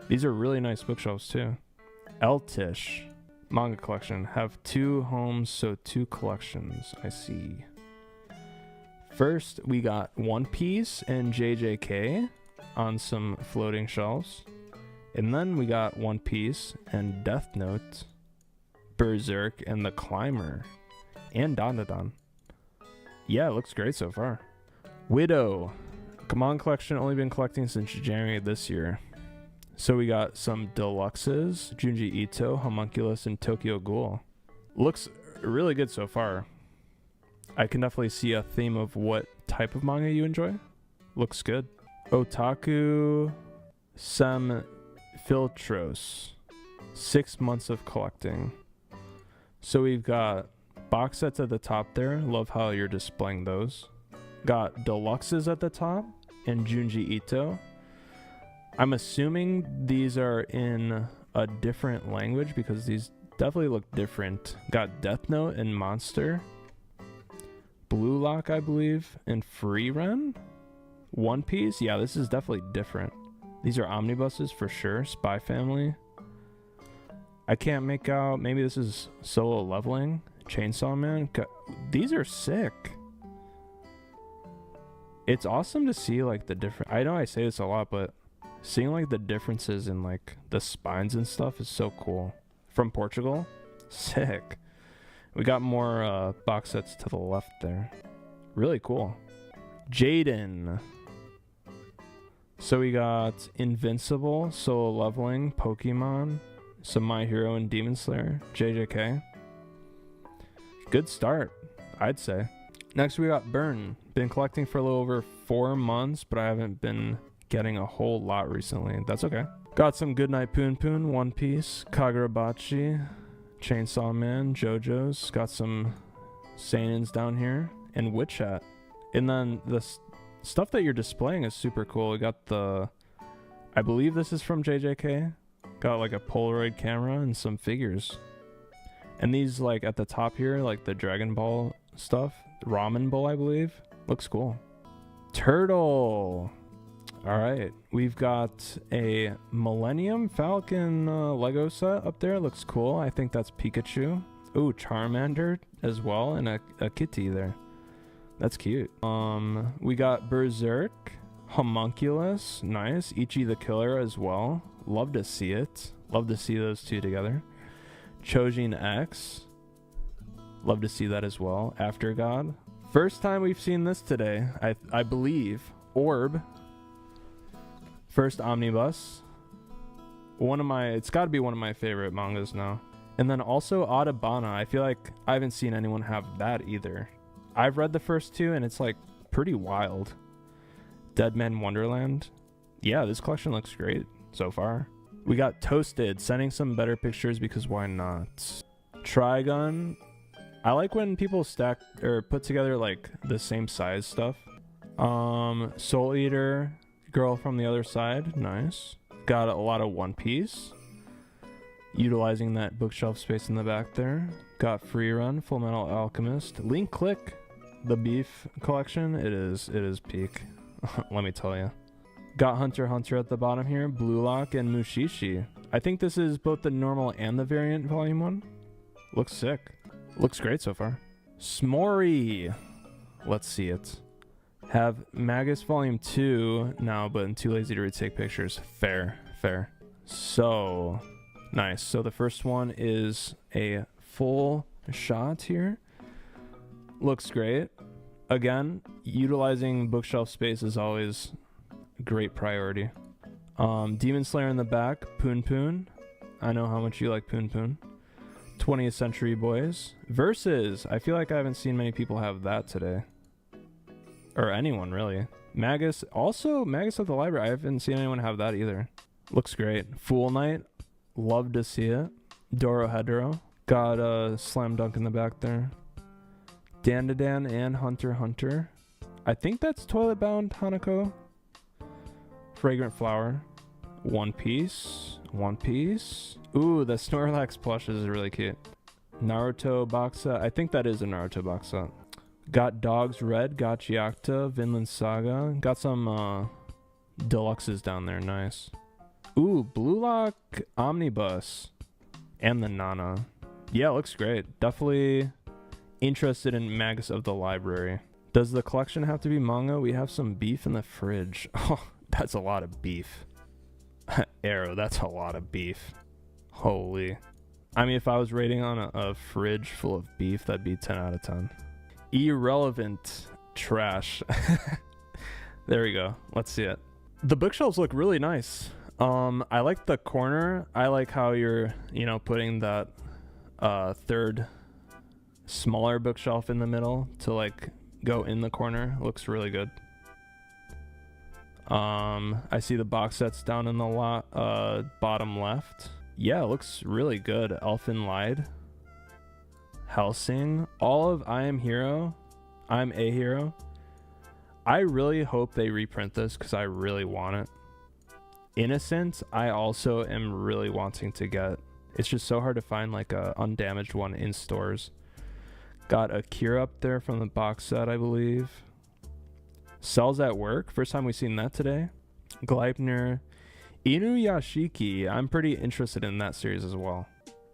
These are really nice bookshelves too. Eltish manga collection. Have 2 homes, so 2 collections. I see. First, we got One Piece and JJK on some floating shelves. And then we got One Piece and Death Note, Berserk, and The Climber, and Dandadan. Yeah, it looks great so far. Widow. Come On collection, only been collecting since January this year. So we got some deluxes, Junji Ito, Homunculus, and Tokyo Ghoul. Looks really good so far. I can definitely see a theme of what type of manga you enjoy. Looks good. Otaku Sem Filtros. 6 months of collecting. So we've got box sets at the top there. Love how you're displaying those. Got deluxes at the top and Junji Ito. I'm assuming these are in a different language because these definitely look different. Got Death Note and Monster. Blue Lock, I believe, and Free Run. One Piece, yeah, this is definitely different. These are omnibuses for sure. Spy Family. I can't make out. Maybe this is Solo Leveling. Chainsaw Man. These are sick. It's awesome to see like the different. I know I say this a lot, but seeing like the differences in like the spines and stuff is so cool. From Portugal. Sick. We got more box sets to the left there. Really cool. Jaden. So we got Invincible, Solo Leveling, Pokemon, some My Hero and Demon Slayer, JJK. Good start, I'd say. Next we got Burn. Been collecting for a little over 4 months, but I haven't been getting a whole lot recently. That's okay. Got some Goodnight Poon Poon, One Piece, Kagurabachi, Chainsaw Man, JoJo's. Got some Seinens down here, and Witch Hat. And then the stuff that you're displaying is super cool. We got the, I believe this is from JJK. Got like a Polaroid camera and some figures. And these like at the top here, like the Dragon Ball stuff, Ramen Bowl, I believe. Looks cool. Turtle. All right, we've got a Millennium Falcon Lego set up there. Looks cool. I think that's Pikachu. Ooh, Charmander as well, and a kitty there. That's cute. We got Berserk, Homunculus, nice. Ichi the Killer as well. Love to see it. Love to see those two together. Chojin X. Love to see that as well. After God. First time we've seen this today, I believe. Orb. First omnibus. It's got to be one of my favorite mangas now. And then also Audubana. I feel like I haven't seen anyone have that either. I've read the first two and it's like pretty wild. Dead Man Wonderland. Yeah, this collection looks great so far. We got Toasted, sending some better pictures because why not? Trigun. I like when people stack or put together like the same size stuff. Soul Eater, Girl from the Other Side, nice. Got a lot of One Piece. Utilizing that bookshelf space in the back there. Got Free Run, Full Metal Alchemist. Link Click, the Beef collection. It is peak. Let me tell you. Got Hunter x Hunter at the bottom here. Blue Lock and Mushishi. I think this is both the normal and the variant volume 1. Looks sick. Looks great so far. Smori. Let's see it. Have Magus volume 2 now, but I'm too lazy to retake pictures. Fair. So nice. So the first one is a full shot here. Looks great. Again, utilizing bookshelf space is always a great priority. Demon Slayer in the back. Poon Poon. I know how much you like Poon Poon. 20th Century Boys. Versus. I feel like I haven't seen many people have that today. Or anyone, really. Magus. Also, Magus at the library. I haven't seen anyone have that either. Looks great. Fool Knight. Love to see it. Dorohedoro. Got a Slam Dunk in the back there. Dandadan and Hunter x Hunter. I think that's Toilet Bound Hanako. Fragrant Flower. One Piece. Ooh, the Snorlax plush is really cute. Naruto box set. I think that is a Naruto box set. Got Dogs Red, got Gyakta, Vinland Saga. Got some deluxes down there. Nice. Ooh, Blue Lock Omnibus. And the Nana. Yeah, looks great. Definitely interested in Magus of the Library. Does the collection have to be manga? We have some beef in the fridge. Oh, that's a lot of beef. Arrow, that's a lot of beef. Holy. I mean, if I was rating on a fridge full of beef, that'd be 10 out of 10. Irrelevant trash. There we go. Let's see it. The bookshelves look really nice. I like the corner. I like how you're, putting that third smaller bookshelf in the middle to like go in the corner. Looks really good. I see the box sets down in the bottom left. Yeah, it looks really good. Elfin Lied. Helsing. All of I Am a Hero. I really hope they reprint this because I really want it. Innocent, I also am really wanting to get. It's just so hard to find like a undamaged one in stores. Got Akira up there from the box set, I believe. Cells at Work. First time we've seen that today. Gleipnir. Inuyashiki. I'm pretty interested in that series as well.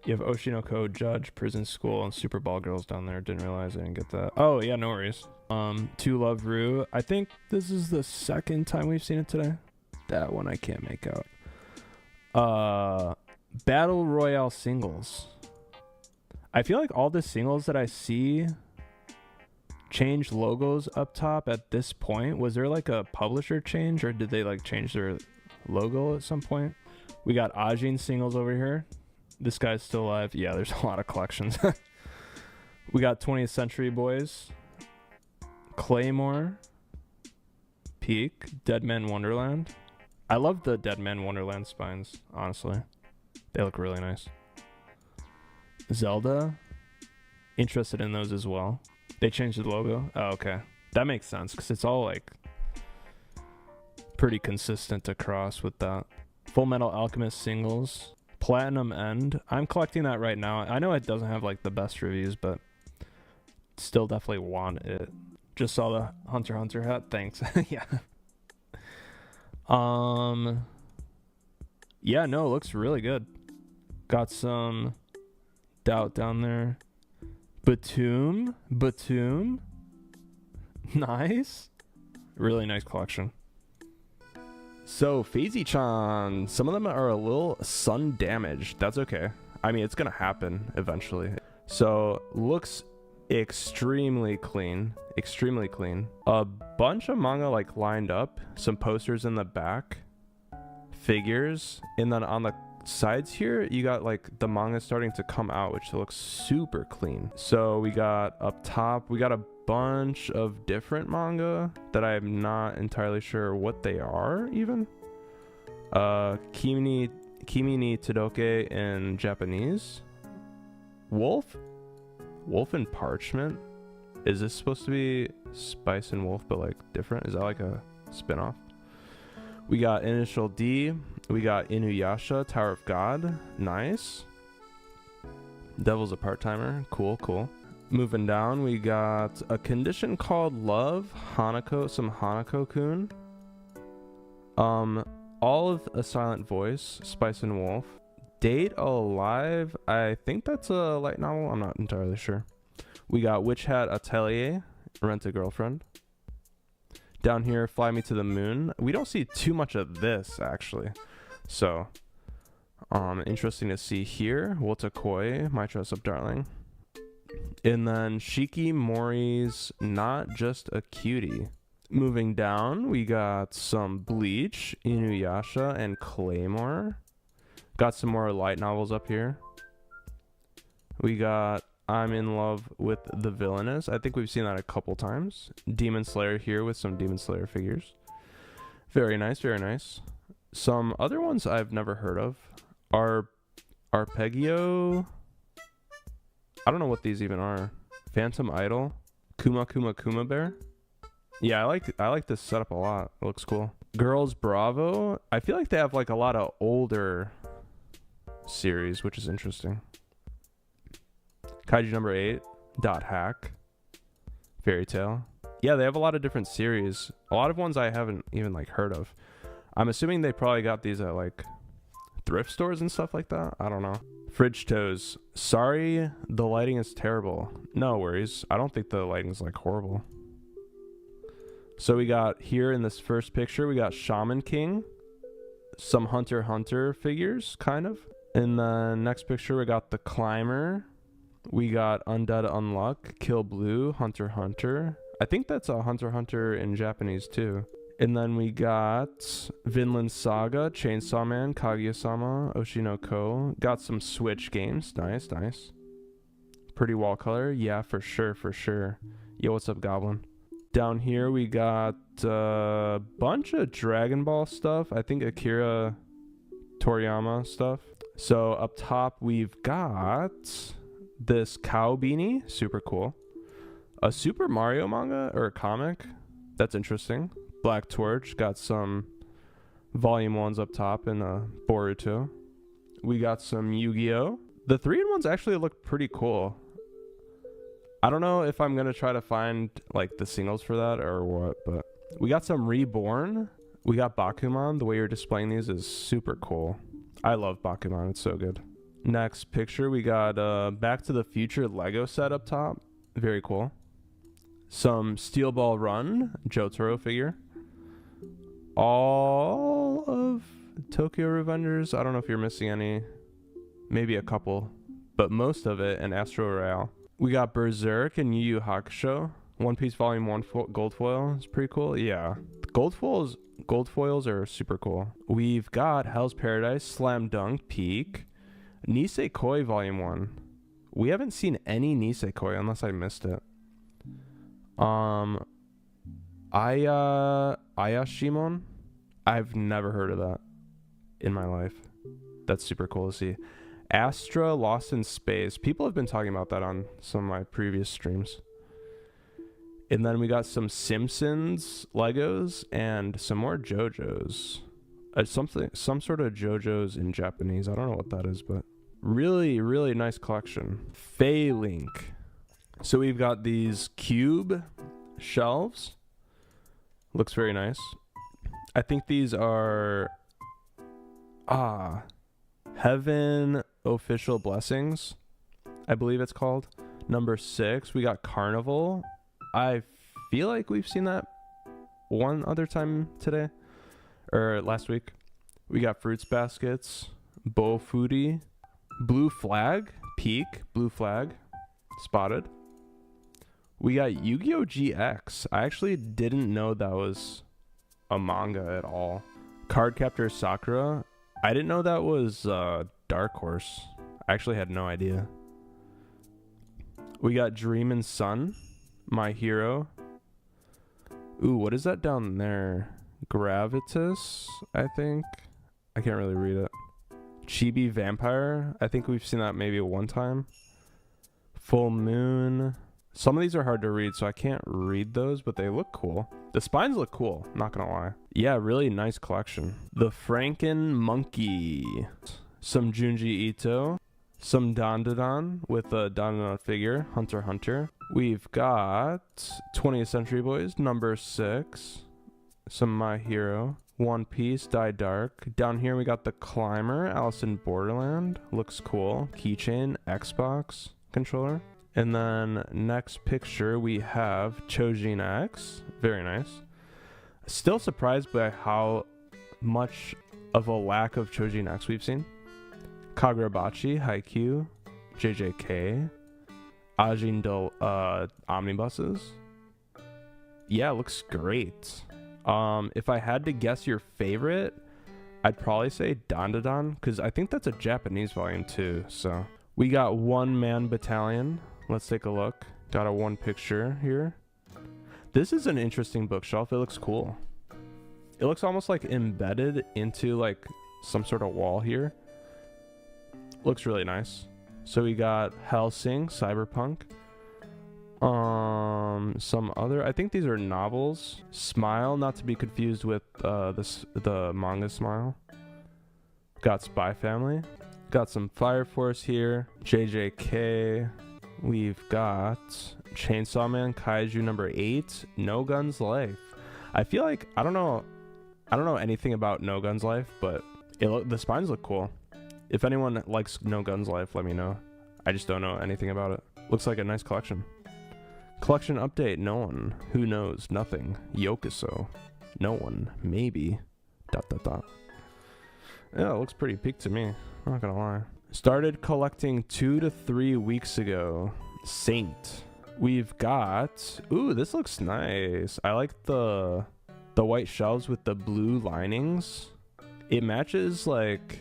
You have Oshinoko, Judge, Prison School, and Super Ball Girls down there. Didn't realize I didn't get that. Oh, yeah, no worries. To Love Ru. I think this is the second time we've seen it today. That one I can't make out. Battle Royale singles. I feel like all the singles that I see change logos up top at this point. Was there like a publisher change, or did they like change their logo at some point? We got Ajin singles over here. This guy's still alive. Yeah, there's a lot of collections. We got 20th Century Boys, Claymore, Peak, Dead Man Wonderland. I love the Dead Man Wonderland spines, honestly. They look really nice. Zelda, interested in those as well. They changed the logo. Oh, okay. That makes sense because it's all like pretty consistent across with that. Full Metal Alchemist singles. Platinum End. I'm collecting that right now. I know it doesn't have like the best reviews, but still definitely want it. Just saw the Hunter x Hunter hat. Thanks. Yeah. Yeah, no, it looks really good. Got some Doubt down there. Batum. Nice. Really nice collection. So, Fazy-chan, some of them are a little sun damaged. That's okay. I mean, it's gonna happen eventually. So, looks extremely clean. Extremely clean. A bunch of manga like lined up. Some posters in the back. Figures. And then on the sides here, you got like the manga starting to come out, which looks super clean. So, we got up top, we got a bunch of different manga that I'm not entirely sure what they are even. Kimi ni Todoke in Japanese. Wolf and Parchment. Is this supposed to be Spice and Wolf but like different? Is that like a spin-off? We got Initial D. We got Inuyasha, Tower of God. Nice. Devil's a part-timer. Cool. Moving down, we got A Condition Called Love, Hanako, some Hanako-kun. All of A Silent Voice, Spice and Wolf. Date Alive, I think that's a light novel, I'm not entirely sure. We got Witch Hat Atelier, Rent a Girlfriend. Down here, Fly Me to the Moon. We don't see too much of this, actually. So, interesting to see here. Wotakoi, My Dress Up Darling. And then Shiki Mori's Not Just a Cutie. Moving down, we got some Bleach, Inuyasha, and Claymore. Got some more light novels up here. We got I'm in Love with the Villainess. I think we've seen that a couple times. Demon Slayer here with some Demon Slayer figures. Very nice, very nice. Some other ones I've never heard of are Arpeggio. I don't know what these even are. Phantom Idol, Kuma Bear. Yeah, I like this setup a lot. It looks cool. Girls Bravo. I feel like they have like a lot of older series, which is interesting. Kaiju number 8, Dot Hack, Fairy Tail. Yeah, they have a lot of different series. A lot of ones I haven't even like heard of. I'm assuming they probably got these at like thrift stores and stuff like that. I don't know. Fridge Toes. Sorry, the lighting is terrible. No worries. I don't think the lighting's like horrible. So we got here in this first picture, we got Shaman King. Some Hunter x Hunter figures, kind of. In the next picture, we got The Climber. We got Undead Unluck, Kill Blue, Hunter x Hunter. I think that's a Hunter x Hunter in Japanese too. And then we got Vinland Saga, Chainsaw Man, Kaguya-sama, Oshinoko. Got some Switch games. Nice. Pretty wall color. Yeah, for sure. Yo, what's up, Goblin? Down here, we got a bunch of Dragon Ball stuff. I think Akira Toriyama stuff. So up top, we've got this cow beanie. Super cool. A Super Mario manga or a comic. That's interesting. Black Torch, got some volume 1s up top in Boruto. We got some Yu-Gi-Oh! The 3-in-1s actually look pretty cool. I don't know if I'm going to try to find like the singles for that or what, but We got some Reborn. We got Bakuman. The way you're displaying these is super cool. I love Bakuman. It's so good. Next picture, we got Back to the Future Lego set up top. Very cool. Some Steel Ball Run Jotaro figure. All of Tokyo Revengers. I don't know if you're missing any. Maybe a couple. But most of it, and Astro Royale. We got Berserk and Yu Yu Hakusho. One Piece Volume 1 gold foil. It's pretty cool. Yeah. Gold foils are super cool. We've got Hell's Paradise, Slam Dunk, Peak. Nisekoi Volume 1. We haven't seen any Nisekoi unless I missed it. Ayashimon. I've never heard of that in my life. That's super cool to see. Astra Lost in Space. People have been talking about that on some of my previous streams. And then we got some Simpsons Legos and some more JoJo's. Some sort of JoJo's in Japanese. I don't know what that is, but really, really nice collection. Fei Link. So we've got these cube shelves. Looks very nice. I think these are Heaven Official Blessings, I believe it's called. Number 6. We got Carnival. I feel like we've seen that one other time today or last week. We got Fruits Baskets, Bow Foodie, Blue Flag, Peak, Blue Flag, Spotted. We got Yu-Gi-Oh! GX. I actually didn't know that was a manga at all. Cardcaptor Sakura. I didn't know that was Dark Horse. I actually had no idea. We got Dream and Sun, My Hero. Ooh, what is that down there? Gravitas, I think. I can't really read it. Chibi Vampire. I think we've seen that maybe one time. Full Moon. Some of these are hard to read, so I can't read those, but they look cool. The spines look cool, not gonna lie. Yeah, really nice collection. The Franken Monkey. Some Junji Ito. Some Dandadan with a Dandadan figure, Hunter x Hunter. We've got 20th Century Boys, number 6. Some My Hero. One Piece, Die Dark. Down here we got the Climber, Alice in Borderland. Looks cool. Keychain, Xbox controller. And then next picture we have Chojin X. Very nice. Still surprised by how much of a lack of Chojin X we've seen. Kagurabachi, Haikyuu, JJK, Ajin Omnibuses. Yeah, looks great. If I had to guess your favorite, I'd probably say Dandadan, because I think that's a Japanese volume too. So we got One Man Battalion. Let's take a look. Got a one picture here. This is an interesting bookshelf. It looks cool. It looks almost like embedded into like some sort of wall here. Looks really nice. So we got Hellsing, Cyberpunk. Some other, I think these are novels. Smile, not to be confused with the manga Smile. Got Spy Family. Got some Fire Force here. JJK. We've got Chainsaw Man Kaiju number 8. No Guns Life. I feel like I don't know anything about No Guns Life, but the spines look cool. If anyone likes No Guns Life, let me know. I just don't know anything about it. Looks like a nice collection. Collection update. No one. Who knows? Nothing. Yokuso. No one. Maybe. ... Yeah, it looks pretty peak to me. I'm not gonna lie. Started collecting 2 to 3 weeks ago. Saint. We've got... Ooh, this looks nice. I like the white shelves with the blue linings. It matches like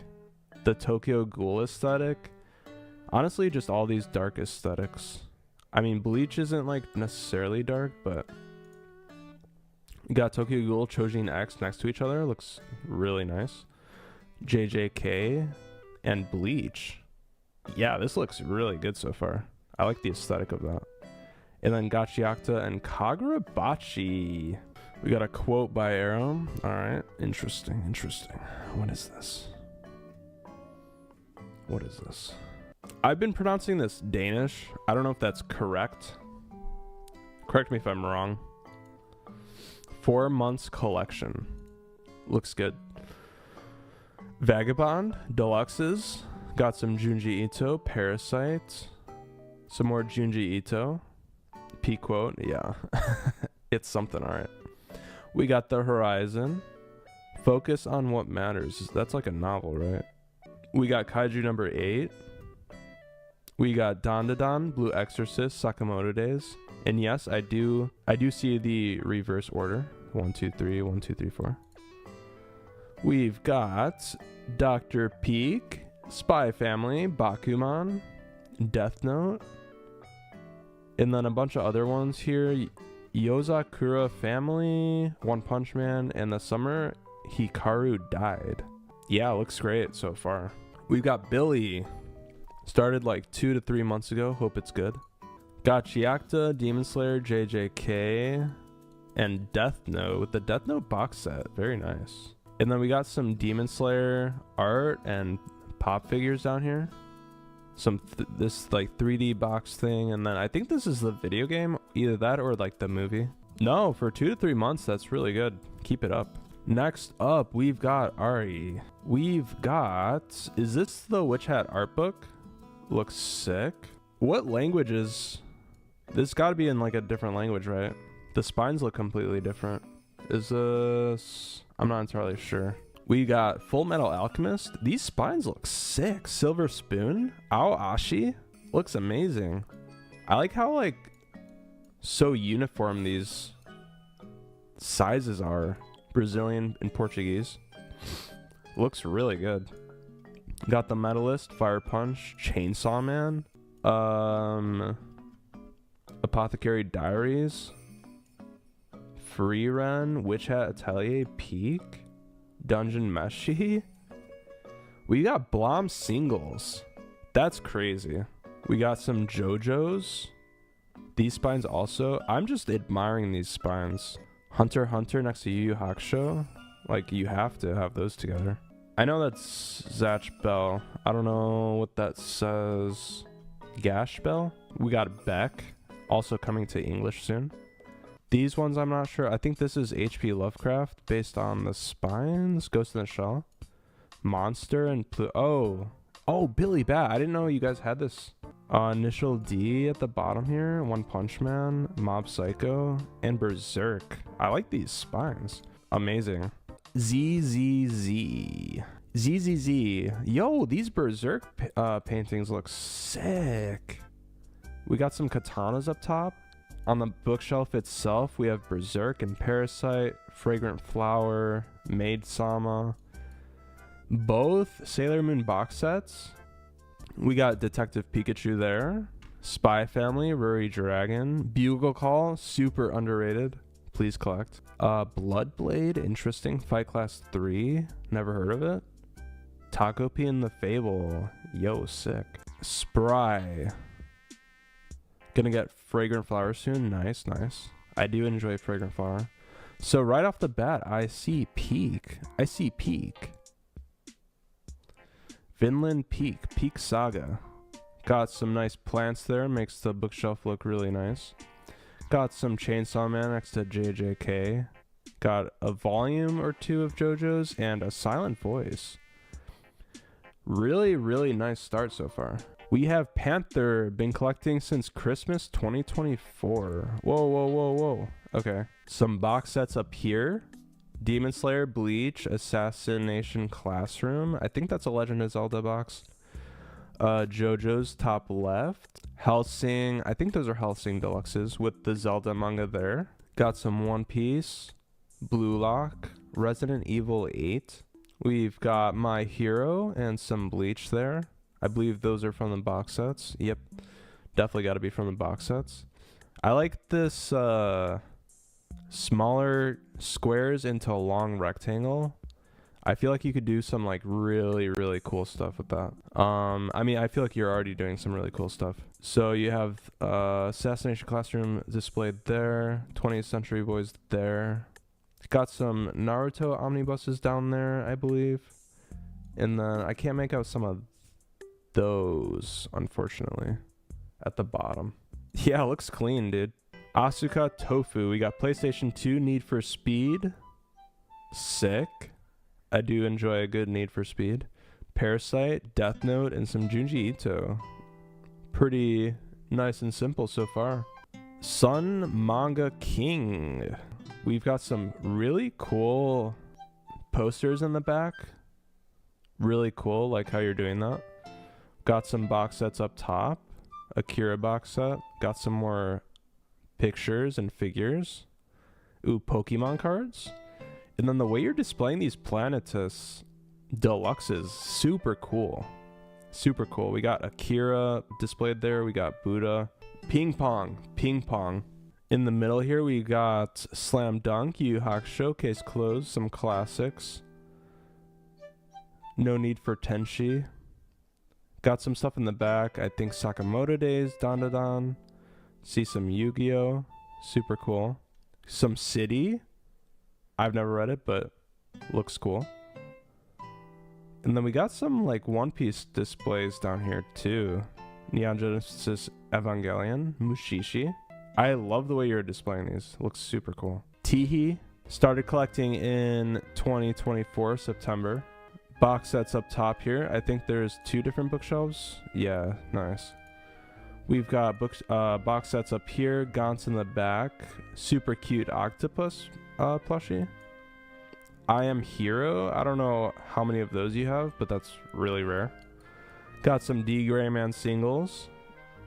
the Tokyo Ghoul aesthetic. Honestly, just all these dark aesthetics. I mean, Bleach isn't like necessarily dark, but you got Tokyo Ghoul, Chojin X next to each other. Looks really nice. JJK and Bleach. Yeah, this looks really good so far. I like the aesthetic of that. And then Gachiakta and Kagurabachi. We got a quote by Arrow. All right, interesting. What is this? What is this? I've been pronouncing this Danish. I don't know if that's correct. Correct me if I'm wrong. 4 months collection. Looks good. Vagabond Deluxes. Got some Junji Ito. Parasite. Some more Junji Ito. P quote. Yeah. It's something, alright. We got The Horizon. Focus on What Matters. That's like a novel, right? We got Kaiju number 8. We got Dandadan, Blue Exorcist, Sakamoto Days. And yes, I do see the reverse order. 1, 2, 3, 1, 2, 3, 4. We've got Dr. Peak, Spy Family, Bakuman, Death Note, and then a bunch of other ones here. Yozakura Family, One Punch Man, and The Summer Hikaru Died. Yeah, looks great so far. We've got Billy. Started like 2 to 3 months ago. Hope it's good. Got Chiakta, Demon Slayer, JJK, and Death Note with the Death Note box set. Very nice. And then we got some Demon Slayer art and pop figures down here. Some this like 3D box thing, and then I think this is the video game, either that or like the movie. No, for 2 to 3 months, that's really good. Keep it up. Next up, we've got Ari. We've got, is this the Witch Hat art book? Looks sick. What language is this? Got to be in like a different language, right? The spines look completely different. Is this, I'm not entirely sure. We got Full Metal Alchemist. These spines look sick. Silver Spoon. Aoashi. Looks amazing. I like how like so uniform these sizes are. Brazilian and Portuguese. Looks really good. Got the Metalist, Fire Punch, Chainsaw Man. Apothecary Diaries. Free Run, Witch Hat Atelier, Peak. Dungeon Meshi. We got Blom singles. That's crazy. We got some JoJo's. These spines also. I'm just admiring these spines. Hunter x Hunter next to Yu Yu Hakusho. Like, you have to have those together. I know that's Zatch Bell. I don't know what that says. Gash Bell. We got Beck. Also coming to English soon. These ones I'm not sure. I think this is H.P. Lovecraft based on the spines. Ghost in the Shell. Monster and Oh, Billy Bat. I didn't know you guys had this. Initial D at the bottom here. One Punch Man. Mob Psycho. And Berserk. I like these spines. Amazing. ZZZ. ZZZ. Yo, these Berserk paintings look sick. We got some katanas up top. On the bookshelf itself, we have Berserk and Parasite, Fragrant Flower, Maid Sama. Both Sailor Moon box sets. We got Detective Pikachu there. Spy Family, Ruri Dragon. Bugle Call, super underrated. Please collect. Bloodblade, interesting. Fight Class 3, never heard of it. Takopi and the Fable, yo, sick. Spry. Gonna get Fragrant Flower soon. Nice, nice. I do enjoy Fragrant Flower. So right off the bat, I see Peak. Vinland Peak Saga. Got some nice plants there. Makes the bookshelf look really nice. Got some Chainsaw Man next to JJK. Got a volume or 2 of JoJo's and a Silent Voice. Really, really nice start so far. We have Panther, been collecting since Christmas 2024. Whoa. Okay. Some box sets up here. Demon Slayer, Bleach, Assassination Classroom. I think that's a Legend of Zelda box. JoJo's top left. Hellsing. I think those are Hellsing Deluxes with the Zelda manga there. Got some One Piece. Blue Lock. Resident Evil 8. We've got My Hero and some Bleach there. I believe those are from the box sets. Yep. Definitely got to be from the box sets. I like this smaller squares into a long rectangle. I feel like you could do some like really, really cool stuff with that. I mean, I feel like you're already doing some really cool stuff. So you have Assassination Classroom displayed there. 20th Century Boys there. Got some Naruto omnibuses down there, I believe. And then I can't make out some of those, unfortunately, at the bottom. Yeah, looks clean, dude. Asuka Tofu. We got PlayStation 2 Need for Speed. Sick. I do enjoy a good Need for Speed. Parasite, Death Note, and some Junji Ito. Pretty nice and simple so far. Sun Manga King. We've got some really cool posters in the back. Really cool, like how you're doing that. Got some box sets up top. Akira box set. Got some more pictures and figures. Ooh, Pokemon cards. And then the way you're displaying these Planetus Deluxes, super cool. Super cool. We got Akira displayed there. We got Buddha. Ping Pong. In the middle here, we got Slam Dunk, Yu Yu Hakusho, case closed, some classics. No Need for Tenshi. Got some stuff in the back. I think Sakamoto Days, Dandadan. See some Yu-Gi-Oh! Super cool. Some City. I've never read it, but looks cool. And then we got some like One Piece displays down here too. Neon Genesis Evangelion, Mushishi. I love the way you're displaying these. Looks super cool. Teehee. Started collecting in 2024, September. Box sets up top here. I think there's 2 different bookshelves. Yeah, nice. We've got box sets up here. Gaunt's in the back. Super cute octopus plushie. I Am Hero. I don't know how many of those you have, but that's really rare. Got some D. Grayman singles.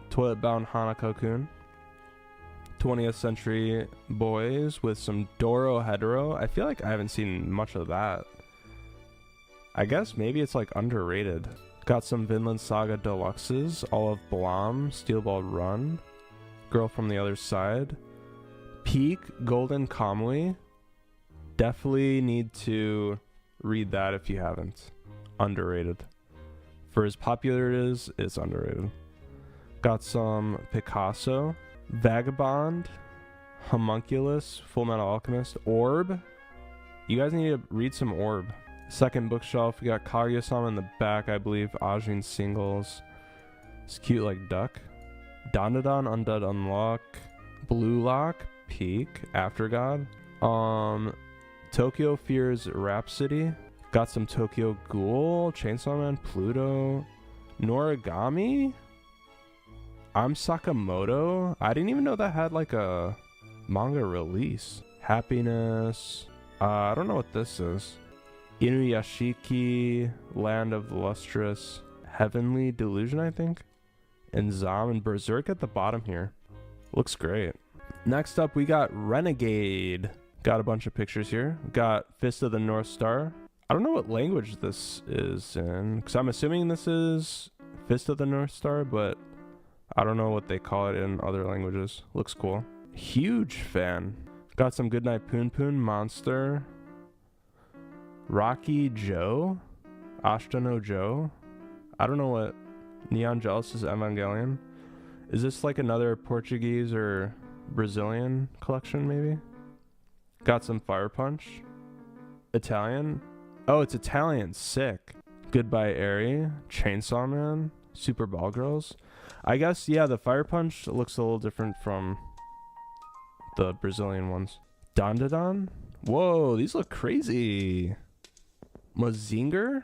Toilet Bound Hanako-kun. 20th Century Boys with some Doro Hetero. I feel like I haven't seen much of that. I guess maybe it's like underrated. Got some Vinland Saga Deluxes. Olive Blam, Steel Ball Run. Girl from the Other Side. Peak Golden Kamui. Definitely need to read that if you haven't. Underrated. For as popular it is, it's underrated. Got some Picasso. Vagabond, Homunculus, Full Metal Alchemist, Orb. You guys need to read some Orb. Second bookshelf, we got Kaguya-sama in the back, I believe. Ajin singles. It's cute like duck. Dandadan, Undead Unlock. Blue Lock, Peak, Aftergod. Tokyo Fears Rhapsody. Got some Tokyo Ghoul, Chainsaw Man, Pluto. Noragami. I'm Sakamoto. I didn't even know that had like a manga release. Happiness. I don't know what this is. Inuyashiki, Land of the Lustrous, Heavenly Delusion, I think. And Zom and Berserk at the bottom here. Looks great. Next up, we got Renegade. Got a bunch of pictures here. Got Fist of the North Star. I don't know what language this is in, because I'm assuming this is Fist of the North Star, but I don't know what they call it in other languages. Looks cool. Huge fan. Got some Goodnight Poon Poon, Monster. Rocky Joe? Ashtano Joe? I don't know what. Neon Genesis Evangelion. Is this like another Portuguese or Brazilian collection maybe? Got some Fire Punch. Italian? Oh, it's Italian. Sick. Goodbye Airy. Chainsaw Man. Super Ball Girls. I guess, yeah, the Fire Punch looks a little different from the Brazilian ones. Dandadan? Whoa, these look crazy. Mazinger?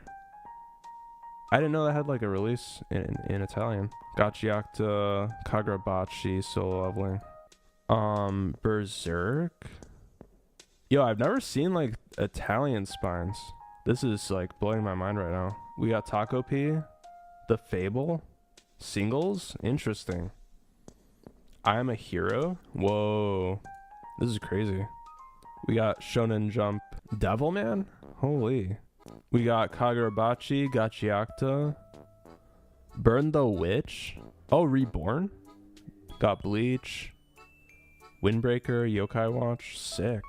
I didn't know that had like a release in Italian. Gachiakta, Kagurabachi, so lovely. Berserk? Yo, I've never seen like Italian spines. This is like blowing my mind right now. We got Taco P, The Fable. Singles? Interesting. I Am a Hero? Whoa. This is crazy. We got Shonen Jump Devilman? Holy. We got Kagurabachi, Gachiakta. Burn the Witch? Oh, Reborn? Got Bleach. Windbreaker, Yokai Watch. Sick.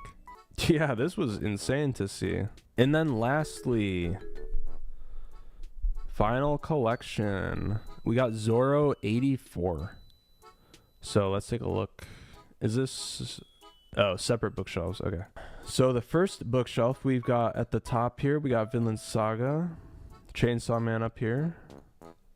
Yeah, this was insane to see. And then lastly, final collection. We got Zoro 84. So let's take a look. Is this... Oh, separate bookshelves. Okay. So the first bookshelf we've got at the top here, we got Vinland Saga. Chainsaw Man up here.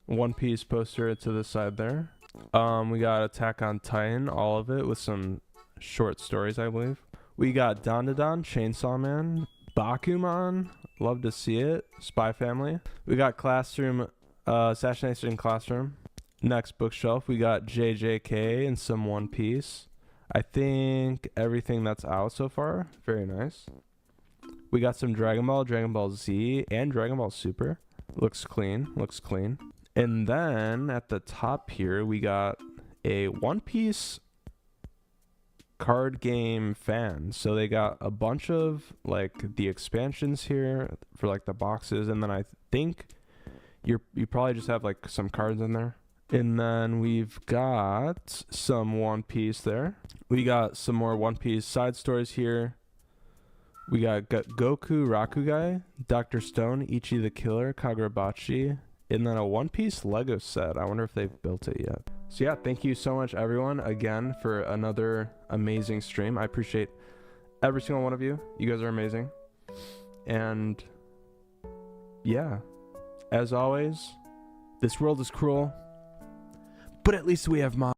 One Piece poster to the side there. We got Attack on Titan, all of it with some short stories, I believe. We got Dandadan, Chainsaw Man, Bakuman, love to see it, Spy Family. We got Classroom, Assassination Classroom. Next bookshelf, we got JJK and some One Piece. I think everything that's out so far, very nice. We got some Dragon Ball Z, and Dragon Ball Super. Looks clean, looks clean. And then at the top here, we got a One Piece card game fan. So they got a bunch of like the expansions here for like the boxes, and then I think you probably just have like some cards in there. And then we've got some One Piece there. We got some more One Piece side stories here. We got Goku Rakugai, Dr. Stone, Ichi the Killer, Kagurabachi, and then a One Piece Lego set. I wonder if they've built it yet. So yeah, thank you so much everyone again for another amazing stream. I appreciate every single one of you. You guys are amazing. And yeah, as always, this world is cruel, but at least we have manga.